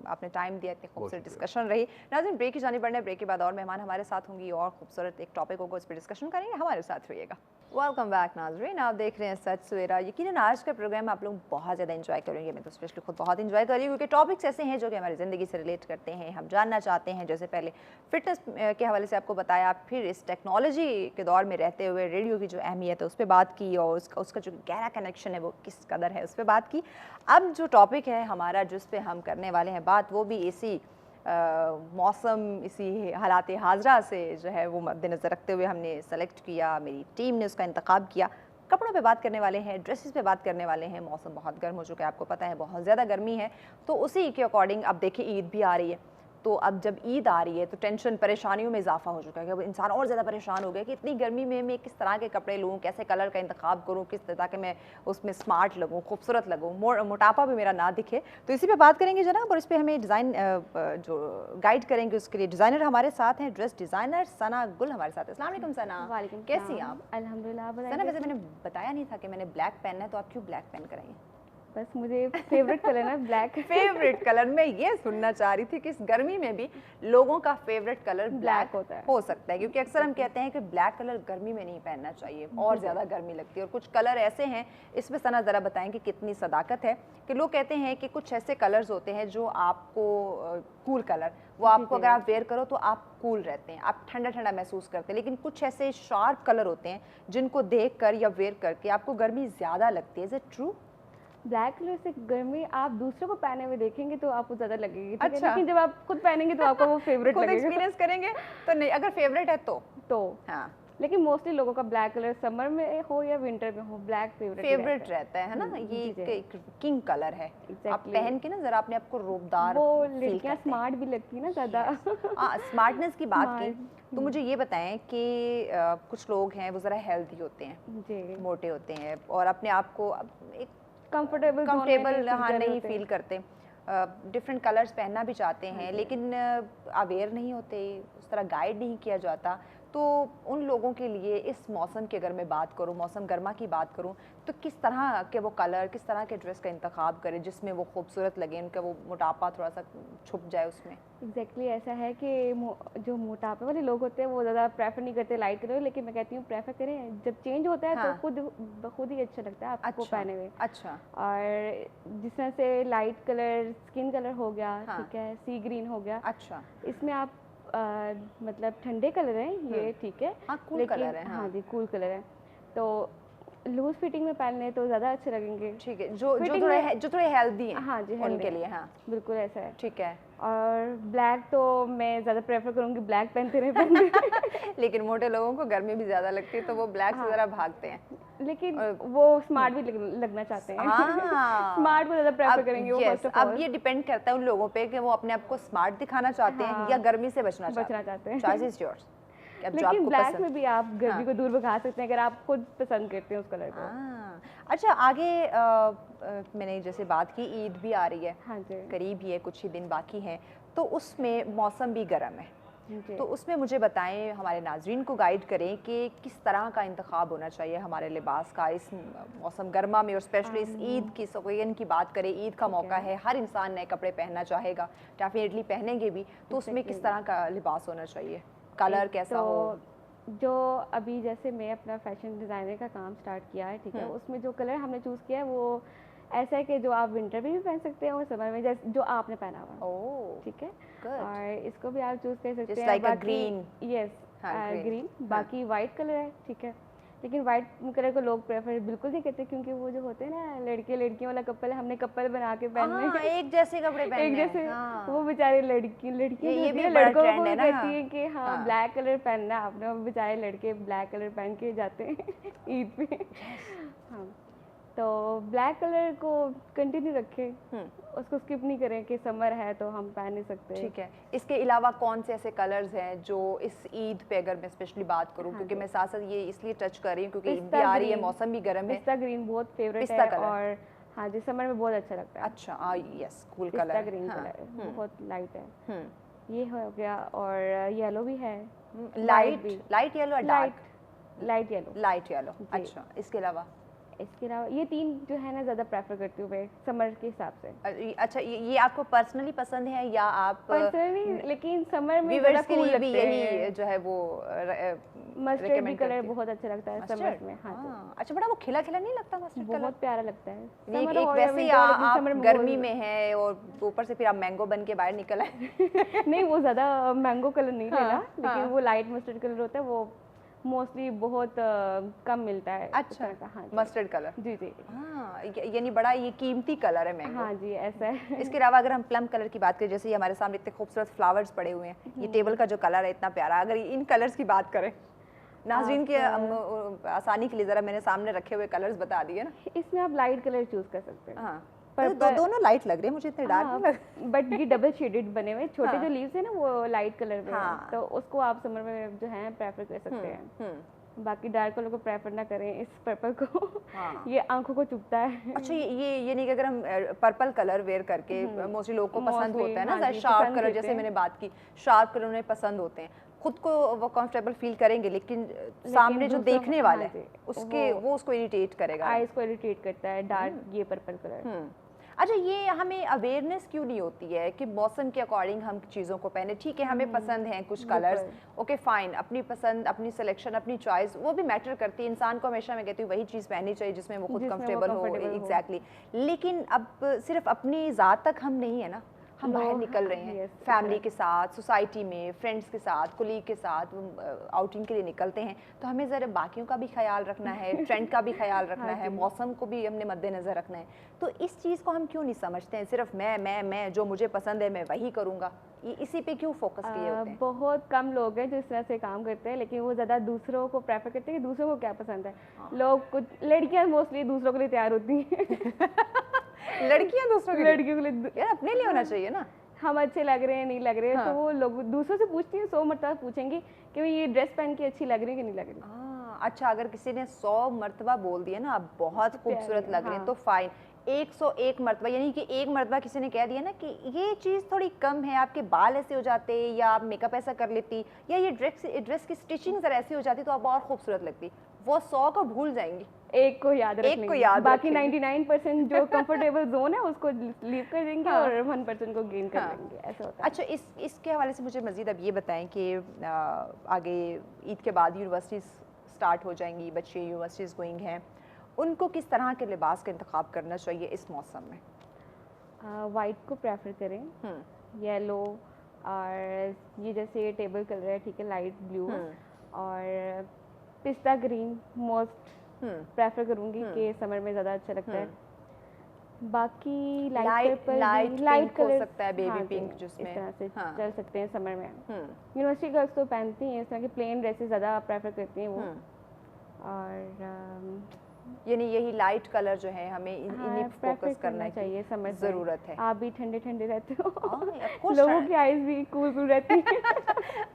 आपने टाइम दिया, इतनी खूबसूरत डिस्कशन रही। नाज़रीन, ब्रेक की जानी पड़ने, ब्रेक के बाद और मेहमान हमारे साथ होंगी और खूबसूरत एक टॉपिक होगा, उस पर डिस्कशन करेंगे। हमारे साथ रहिएगा। वेलकम बैक नाज़रीन, आप देख रहे हैं सच सवेरा। यकीनन आज का प्रोग्राम आप लोग बहुत ज़्यादा एंजॉय करेंगे। मैं तो स्पेशली खुद बहुत एंजॉय कर रही हूँ, क्योंकि टॉपिक्स ऐसे हैं जो कि हमारी ज़िंदगी से रिलेट करते हैं, हम जानना चाहते हैं। जैसे पहले फिटनेस के हवाले से आपको बताया, फिर इस टेक्नोलॉजी के दौर में रहते हुए रेडियो की जो अहमियत है उस पर बात की, और उसका जो गहरा कनेक्शन है वो किस कदर है उस पर बात की। अब जो टॉपिक है हमारा, जिस पे हम करने वाले हैं बात, वो भी इसी मौसम, इसी हालात हाजरा से जो है वो मद्देनज़र रखते हुए हमने सेलेक्ट किया, मेरी टीम ने उसका इंतखाब किया। कपड़ों पे बात करने वाले हैं, ड्रेसेस पे बात करने वाले हैं। मौसम बहुत गर्म हो चुका है, आपको पता है, बहुत ज़्यादा गर्मी है। तो उसी के अकॉर्डिंग अब देखिए ईद भी आ रही है, तो अब जब ईद आ रही है तो टेंशन, परेशानियों में इजाफा हो चुका है कि अब इंसान और ज़्यादा परेशान हो गया कि इतनी गर्मी में मैं किस तरह के कपड़े लूँ, कैसे कलर का इंतखाब करूँ, किस तरह के मैं उसमें स्मार्ट लगूँ, खूबसूरत लगूँ, मोटापा भी मेरा ना दिखे। तो इसी पे बात करेंगे जनाब, और इस पर हमें डिज़ाइन जो गाइड करेंगे उसके लिए डिज़ाइनर हमारे साथ हैं, ड्रेस डिज़ाइनर सना गुल हमारे साथ है। अस्सलाम वालेकुम सना।
वालेकुम,
कैसी हैं आप?
अल्हम्दुलिल्लाह।
सना, वैसे मैंने बताया नहीं था कि मैंने ब्लैक पहनना है, तो आप क्यों ब्लैक पहन कर आई हैं?
बस मुझे फेवरेट कलर है ब्लैक।
फेवरेट कलर, मैं ये सुनना चाह रही थी कि इस गर्मी में भी लोगों का फेवरेट कलर ब्लैक
होता है,
हो सकता है, क्योंकि अक्सर हम कहते हैं कि ब्लैक कलर गर्मी में नहीं पहनना चाहिए, और ज़्यादा गर्मी लगती है। और कुछ कलर ऐसे हैं, इसमें सना ज़रा बताएं कि कितनी सदाकत है, कि लोग कहते हैं कि कुछ ऐसे कलर्स होते हैं जो आपको कूल कलर, वो आपको अगर आप वेयर करो तो आप कूल रहते हैं, आप ठंडा ठंडा महसूस करते हैं। लेकिन कुछ ऐसे शार्प कलर होते हैं जिनको देख कर या वेयर करके आपको गर्मी ज़्यादा लगती है। Is it true?
Black colour से गर्मी आप दूसरों को पहने हुए देखेंगे तो आपको ज़्यादा लगेगी, ठीक है? लेकिन जब आप खुद पहनेंगे तो आपको वो फेवरेट लगेगा।
एक्सपीरियंस करेंगे तो नहीं, अगर फेवरेट है तो
हाँ। लेकिन मोस्टली लोगों का ब्लैक कलर समर में हो या विंटर में हो, ब्लैक फेवरेट
रहता है ना। ये एक किंग कलर है। आप पहन के ना जरा अपने आप को रूपदार,
वो लड़कियां स्मार्ट भी लगती है ना ज़्यादा।
स्मार्टनेस की बात की तो मुझे ये बताएं कि कुछ लोग हैं वो ज़रा हेल्दी होते हैं, मोटे होते हैं, और अपने आप को एक कंफर्टेबल नहीं फील करते, डिफरेंट कलर्स पहनना भी चाहते हैं, लेकिन अवेयर नहीं होते, उस तरह गाइड नहीं किया जाता। तो उन लोगों के लिए इस मौसम की अगर मैं बात करूं, मौसम गर्मा की बात करूं, तो किस तरह के वो कलर, किस तरह के ड्रेस का इंतखाब करें जिसमें वो खूबसूरत लगे, उनका वो मोटापा थोड़ा सा छुप जाए उसमें?
एग्जैक्टली ऐसा है कि जो मोटापे वाले लोग होते हैं वो ज़्यादा प्रेफर नहीं करते लाइट कलर, लेकिन मैं कहती हूँ प्रेफर करें। जब चेंज होता है तो खुद ही अच्छा लगता है आपको पहने हुए।
अच्छा।
और जिस तरह से लाइट कलर स्किन कलर हो गया, ठीक है, सी ग्रीन हो गया,
अच्छा,
इसमें आप मतलब ठंडे कलर हैं ये, ठीक है,
कूल कलर है।
हाँ जी, कूल कलर है। तो लूज फिटिंग में पहनने तो ज़्यादा अच्छे लगेंगे।
ठीक है, जो
Fitting
जो थोड़े हेल्दी हैं,
हाँ जी,
उनके
healthy
लिए।
है।
हाँ,
बिल्कुल ऐसा है।
ठीक है।
और ब्लैक तो मैं ज़्यादा प्रेफर करूँगी, ब्लैक पहनते रहे पहनते
लेकिन मोटे लोगों को गर्मी भी ज़्यादा लगती है, तो वो ब्लैक से ज़रा भागते हैं।
लेकिन वो स्मार्ट भी लगना चाहते हैं।
हाँ,
स्मार्ट को ज़्यादा प्रेफर
अब
करेंगे वो
yes,
फर्स्ट ऑफ
अब
ऑल।
ये डिपेंड करता है उन लोगों पे कि वो अपने आप को स्मार्ट दिखाना चाहते हैं
हाँ,
या गर्मी से बचना
चाहते हैं।
Choice is yours. अब जो
लेकिन
आपको
ब्लैक
पसंद।
में भी आप गर्मी को दूर भगा सकते हैं अगर आप खुद पसंद करते हैं उस कलर को।
हाँ, अच्छा आगे मैंने जैसे बात की, ईद भी आ रही है,
हाँ जी
करीब ही है, कुछ ही दिन बाकी हैं, तो उसमें मौसम भी गर्म है,
जी।
तो उसमें मुझे बताएं, हमारे नाजरीन को गाइड करें कि किस तरह का इंतखाब होना चाहिए हमारे लिबास का इस मौसम गर्मा में, और स्पेशली इस ईद की सोगन की बात करें। ईद का मौका है, हर इंसान नए कपड़े पहनना चाहेगा, डेफिनेटली पहनेंगे भी, तो उसमें किस तरह का लिबास होना चाहिए, कलर कैसा हो?
जो अभी जैसे मैं अपना फैशन डिज़ाइनर का काम स्टार्ट किया है, ठीक है, उसमें जो कलर हमने चूज़ किया है वो ऐसा है कि जो आप विंटर में भी पहन सकते हैं और समर में, जैसे जो आपने पहना हुआ है, ठीक है, और इसको भी आप चूज़ कर सकते हैं।
like ग्रीन,
यस ग्रीन, बाकी वाइट कलर है, ठीक है, लेकिन वाइट कलर को लोग प्रेफर बिल्कुल नहीं करते, क्योंकि वो जो होते हैं ना लड़के लड़कियों वाला कपल, हमने कपल बना के पहनने
हाँ, एक जैसे कपड़े पहनने
एक जैसे
हाँ।
वो बेचारे लड़कियां
ये
होती
भी
है,
बड़ा
लड़कों
trend
को
है
भी
ना।
कहती है कि हाँ ब्लैक कलर पहनना है आपने, और बेचारे लड़के ब्लैक कलर पहन के जाते हैं ईद पे। हाँ, तो ब्लैक कलर को कंटिन्यू रखें, उसको स्किप नहीं करें कि समर है तो हम पहन नहीं सकते।
ठीक है, इसके अलावा कौन से ऐसे कलर्स हैं जो इस ईद पे, अगर मैं स्पेशली बात करूं, क्योंकि मैं साथ साथ ये इसलिए टच कर रही हूँ क्योंकि ईद भी आ रही है, मौसम भी गर्म है।
पिस्ता ग्रीन बहुत फेवरेट है, और हाँ जी समर में बहुत अच्छा लगता है।
अच्छा, यस, कूल कलर,
पिस्ता ग्रीन कलर बहुत लाइट है, ये हो गया। और येलो भी है,
light yellow,
light yellow,
light yellow. अच्छा, इसके अलावा
ये तीन जो है ना ज़्यादा प्रेफर करती हूँ मैं समर के हिसाब से।
अच्छा, ये आपको पर्सनली पसंद है या आप
पर्सनली, लेकिन समर में
व्यूअर्स के लिए भी यही जो है वो
मस्टर्ड कलर बहुत अच्छा लगता है समर में। हाँ,
अच्छा, बड़ा वो खिला खिला नहीं लगता मस्टर्ड कलर?
बहुत प्यारा लगता है।
एक वैसे आप गर्मी में है और ऊपर से फिर आप मैंगो बन के बाहर निकल आए।
नहीं, वो ज़्यादा मैंगो कलर नहीं लेना, लेकिन वो लाइट मस्टर्ड कलर होता है, वो मोस्टली बहुत कम मिलता है।
अच्छा, हाँ, मस्टर्ड कलर।
जी जी,
हाँ, यानी बड़ा ये कीमती कलर है मैंगो।
हाँ जी, ऐसा है।
इसके अलावा अगर हम प्लम कलर की बात करें, जैसे ये हमारे सामने इतने खूबसूरत फ्लावर्स पड़े हुए हैं, ये टेबल का जो कलर है इतना प्यारा, अगर इन कलर्स की बात करें नाज़रीन के आसानी के लिए, ज़रा मैंने सामने रखे हुए कलर्स बता दिए ना,
इसमें आप लाइट कलर चूज कर सकते हैं।
हाँ, पर दोनों लाइट लग रहे हैं मुझे, इतने डार्क नहीं लग।
बट ये डबल शेडेड बने हुए छोटे जो लीव्स है ना वो लाइट कलर में है, तो उसको आप समर में जो है प्रेफर कर सकते हैं। बाकी डार्क कलर को प्रेफर ना करें, इस पर्पल को। ये आंखों को चुभता है।
अच्छा, ये नहीं कि अगर हम पर्पल कलर वेयर करके, मोस्टली लोगों को पसंद होता है ना, शार्प कलर, जैसे मैंने बात की, शार्प कलर उन्हें पसंद होते हैं, खुद को वो कंफर्टेबल फील करेंगे, लेकिन सामने जो देखने वाला है वो उसको इरिटेट करेगा,
आईज को इरिटेट करता है डार्क ये पर्पल कलर।
अच्छा, ये हमें अवेयरनेस क्यों नहीं होती है कि मौसम के अकॉर्डिंग हम चीज़ों को पहने? ठीक है, हमें पसंद हैं कुछ कलर्स, ओके फाइन, अपनी पसंद, अपनी सिलेक्शन, अपनी चॉइस वो भी मैटर करती है। इंसान को हमेशा मैं कहती हूँ वही चीज़ पहननी चाहिए जिसमें वो खुद कंफर्टेबल हो। एग्जैक्टली, लेकिन अब सिर्फ अपनी ज़ात तक हम नहीं है ना, हम बाहर निकल रहे हैं, फैमिली के साथ, सोसाइटी में, फ्रेंड्स के साथ, कोलीग के साथ आउटिंग के लिए निकलते हैं, तो हमें ज़रा बाकियों का भी ख्याल रखना है, ट्रेंड का भी ख्याल रखना है, मौसम को भी हमने मद्देनज़र रखना है। तो इस चीज़ को हम क्यों नहीं समझते हैं? सिर्फ मैं जो मुझे पसंद है मैं वही करूँगा, ये इसी पे क्यों फोकस किए होते हैं?
बहुत कम लोग हैं जो इस तरह से काम करते हैं, लेकिन वो ज़्यादा दूसरों को प्रेफर करते हैं कि दूसरों को क्या पसंद है। लोग कुछ लड़कियाँ मोस्टली दूसरों के लिए तैयार होती हैं।
लड़कियां दूसरों
लड़कियों के लिए,
यार अपने लिए होना चाहिए ना,
हम अच्छे लग रहे हैं नहीं लग रहे हैं, तो वो लोग दूसरों से पूछती हैं, 100 मरतबा पूछेंगी कि भाई ये ड्रेस पहन के अच्छी लग रही है कि नहीं लग रही।
अच्छा, अगर किसी ने 100 मरतबा बोल दिया ना आप बहुत खूबसूरत लग रहे हैं, तो फाइन, 101 मरतबा, यानी कि एक मरतबा किसी ने कह दिया ना कि ये चीज़ थोड़ी कम है, आपके बाल ऐसे हो जाते या आप मेकअप ऐसा कर लेती, या ये ड्रेस की स्टिचिंग जरा ऐसी हो जाती तो आप और खूबसूरत लगती, वो 100 को भूल जाएंगी,
एक को याद रखेंगे, बाकी 99% जो कंफर्टेबल जोन है उसको लीव कर देंगे और 1% को गेन कर लेंगे, ऐसा होता है।
अच्छा, इसके हवाले से मुझे मज़ीद अब ये बताएं कि आगे ईद के बाद यूनिवर्सिटीज़ स्टार्ट हो जाएंगी, बच्चे यूनिवर्सिटीज़ गोइंग हैं, उनको किस तरह के लिबास का इंतखाब करना चाहिए इस मौसम में?
वाइट को प्रेफर करें, येलो, और ये जैसे टेबल कलर है, ठीक है, लाइट ब्लू, और पिस्ता ग्रीन मोस्ट प्रेफर करूँगी कि समर में ज़्यादा अच्छा लगता है। बाकी लाइट
पिंक हो
कलर
सकता है, बेबी पिंक, जिसमें
इस तरह से चल सकते हैं समर में। यूनिवर्सिटी गर्ल्स तो पहनती हैं इस तरह की प्लेन ड्रेसेस ज़्यादा प्रेफर करती हैं वो। और
यानी यही लाइट कलर जो है हमें इन्हें फोकस करना
चाहिए, समझ
ज़रूरत है।
आप भी ठंडे ठंडे रहते हो,
लोगों
की आईज भी कूल कूल रहती है।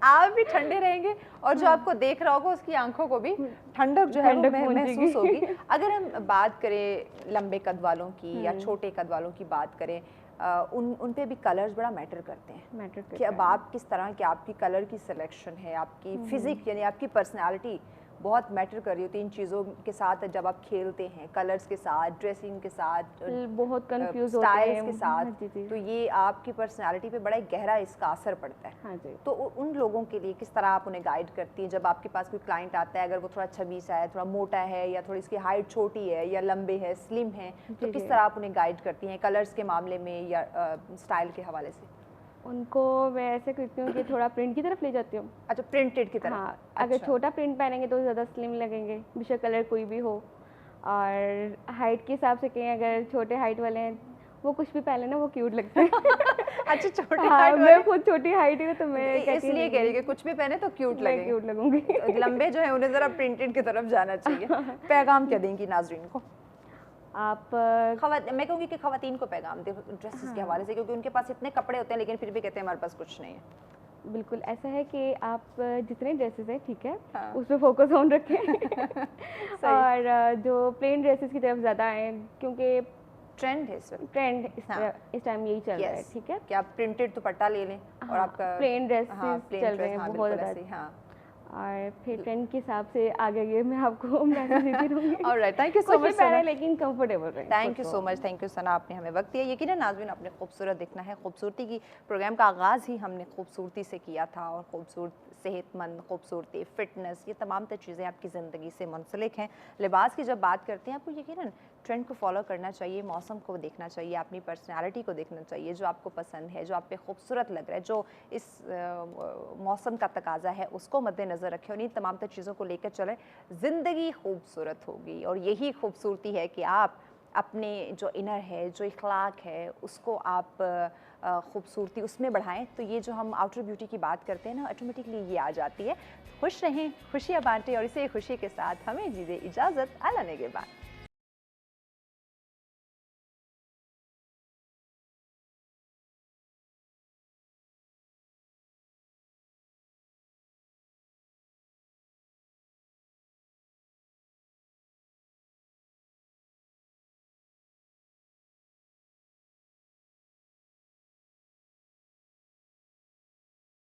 आप भी ठंडे रहेंगे और जो आपको देख रहा होगा उसकी आंखों को भी ठंडक जो है वो महसूस होगी। अगर हम बात करें लंबे कद वालों की या छोटे कद वालों की बात करें, उन पे भी कलर्स बड़ा मैटर करते हैं कि अब आप किस तरह की आपकी कलर की सिलेक्शन है, आपकी फिजिक यानी आपकी पर्सनालिटी बहुत मैटर कर रही होती है इन चीज़ों के साथ जब आप खेलते हैं, कलर्स के साथ, ड्रेसिंग के साथ,
बहुत कंफ्यूज होते हैं
स्टाइल्स के साथ। तो ये आपकी पर्सनालिटी पे बड़ा गहरा इसका असर पड़ता है।
हाँ जी।
तो उन लोगों के लिए किस तरह आप उन्हें गाइड करती हैं जब आपके पास कोई क्लाइंट आता है, अगर वो थोड़ा छब्बीस है, थोड़ा मोटा है, या थोड़ी इसकी हाइट छोटी है या लंबे है, स्लिम है, तो किस तरह आप उन्हें गाइड करती हैं कलर्स के मामले में या स्टाइल के हवाले से?
उनको मैं ऐसे करती हूँ कि थोड़ा प्रिंट की तरफ ले जाती हूँ।
अच्छा, प्रिंटेड की तरफ।
हाँ, अगर छोटा प्रिंट पहनेंगे तो ज़्यादा स्लिम लगेंगे, बेशक कलर कोई भी हो। और हाइट के हिसाब से कहें, अगर छोटे हाइट वाले हैं वो कुछ भी पहले ना वो क्यूट लगते हैं।
अच्छा, छोटे
हाँ,
हाइट
मैं खुद छोटी हाइट हूँ तो मैं
इसलिए कह रही कि कुछ भी पहने तो क्यूट
लगूंगी।
लंबे जो है उन्हें जरा प्रिंटेड की तरफ जाना चाहिए। पैगाम क्या देंगी नाजरीन को
आप?
मैं कहूँगी कि खवातीन को पैगाम दे ड्रेसेस के हवाले से, क्योंकि उनके पास इतने कपड़े होते हैं लेकिन फिर भी कहते हैं हमारे पास कुछ नहीं है।
बिल्कुल ऐसा है कि आप जितने ड्रेसेस हैं, ठीक है, उस पर फोकस ऑन रखें। और जो प्लेन ड्रेसेस की तरफ ज़्यादा आए, क्योंकि
ट्रेंड है
ट्रेंड इस टाइम यही चल रहा है। ठीक है
कि आप प्रिंटेड दुपट्टा ले लें और आपका
प्लेन ड्रेसेस चल रहे हैं बहुत ज़्यादा। और फिर ट्रेंड के हिसाब से आगे ये मैं आपको मैसेज देती रहूँगी।
Alright, thank you so much Sana,
लेकिन कंफर्टेबल रहे।
Thank you so much, thank you Sana, आपने हमें वक्त दिया। यकीनन नाज़रीन आपने खूबसूरत दिखना है। खूबसूरती की प्रोग्राम का आगाज़ ही हमने खूबसूरती से किया था, और खूबसूरत, सेहतमंद, खूबसूरती, फिटनेस, ये तमाम चीज़ें आपकी ज़िंदगी से मुंसलिक हैं। लिबास की जब बात करते हैं, आपको यकीनन ट्रेंड को फॉलो करना चाहिए, मौसम को देखना चाहिए, अपनी पर्सनालिटी को देखना चाहिए, जो आपको पसंद है, जो आप पे खूबसूरत लग रहा है, जो इस मौसम का तकाजा है, उसको मद्देनज़र रखें और इन तमाम तरह चीज़ों को लेकर चलें। ज़िंदगी खूबसूरत होगी, और यही खूबसूरती है कि आप अपने जो इनर है, जो इखलाक है, उसको आप खूबसूरती उसमें बढ़ाएं। तो ये जो हम आउटर ब्यूटी की बात करते हैं ना, ऑटोमेटिकली ये आ जाती है। खुश रहें, खुशियाँ बांटें, और इसे खुशी के साथ हमें दीजिए इजाज़त। अल्लाह ने के बाद।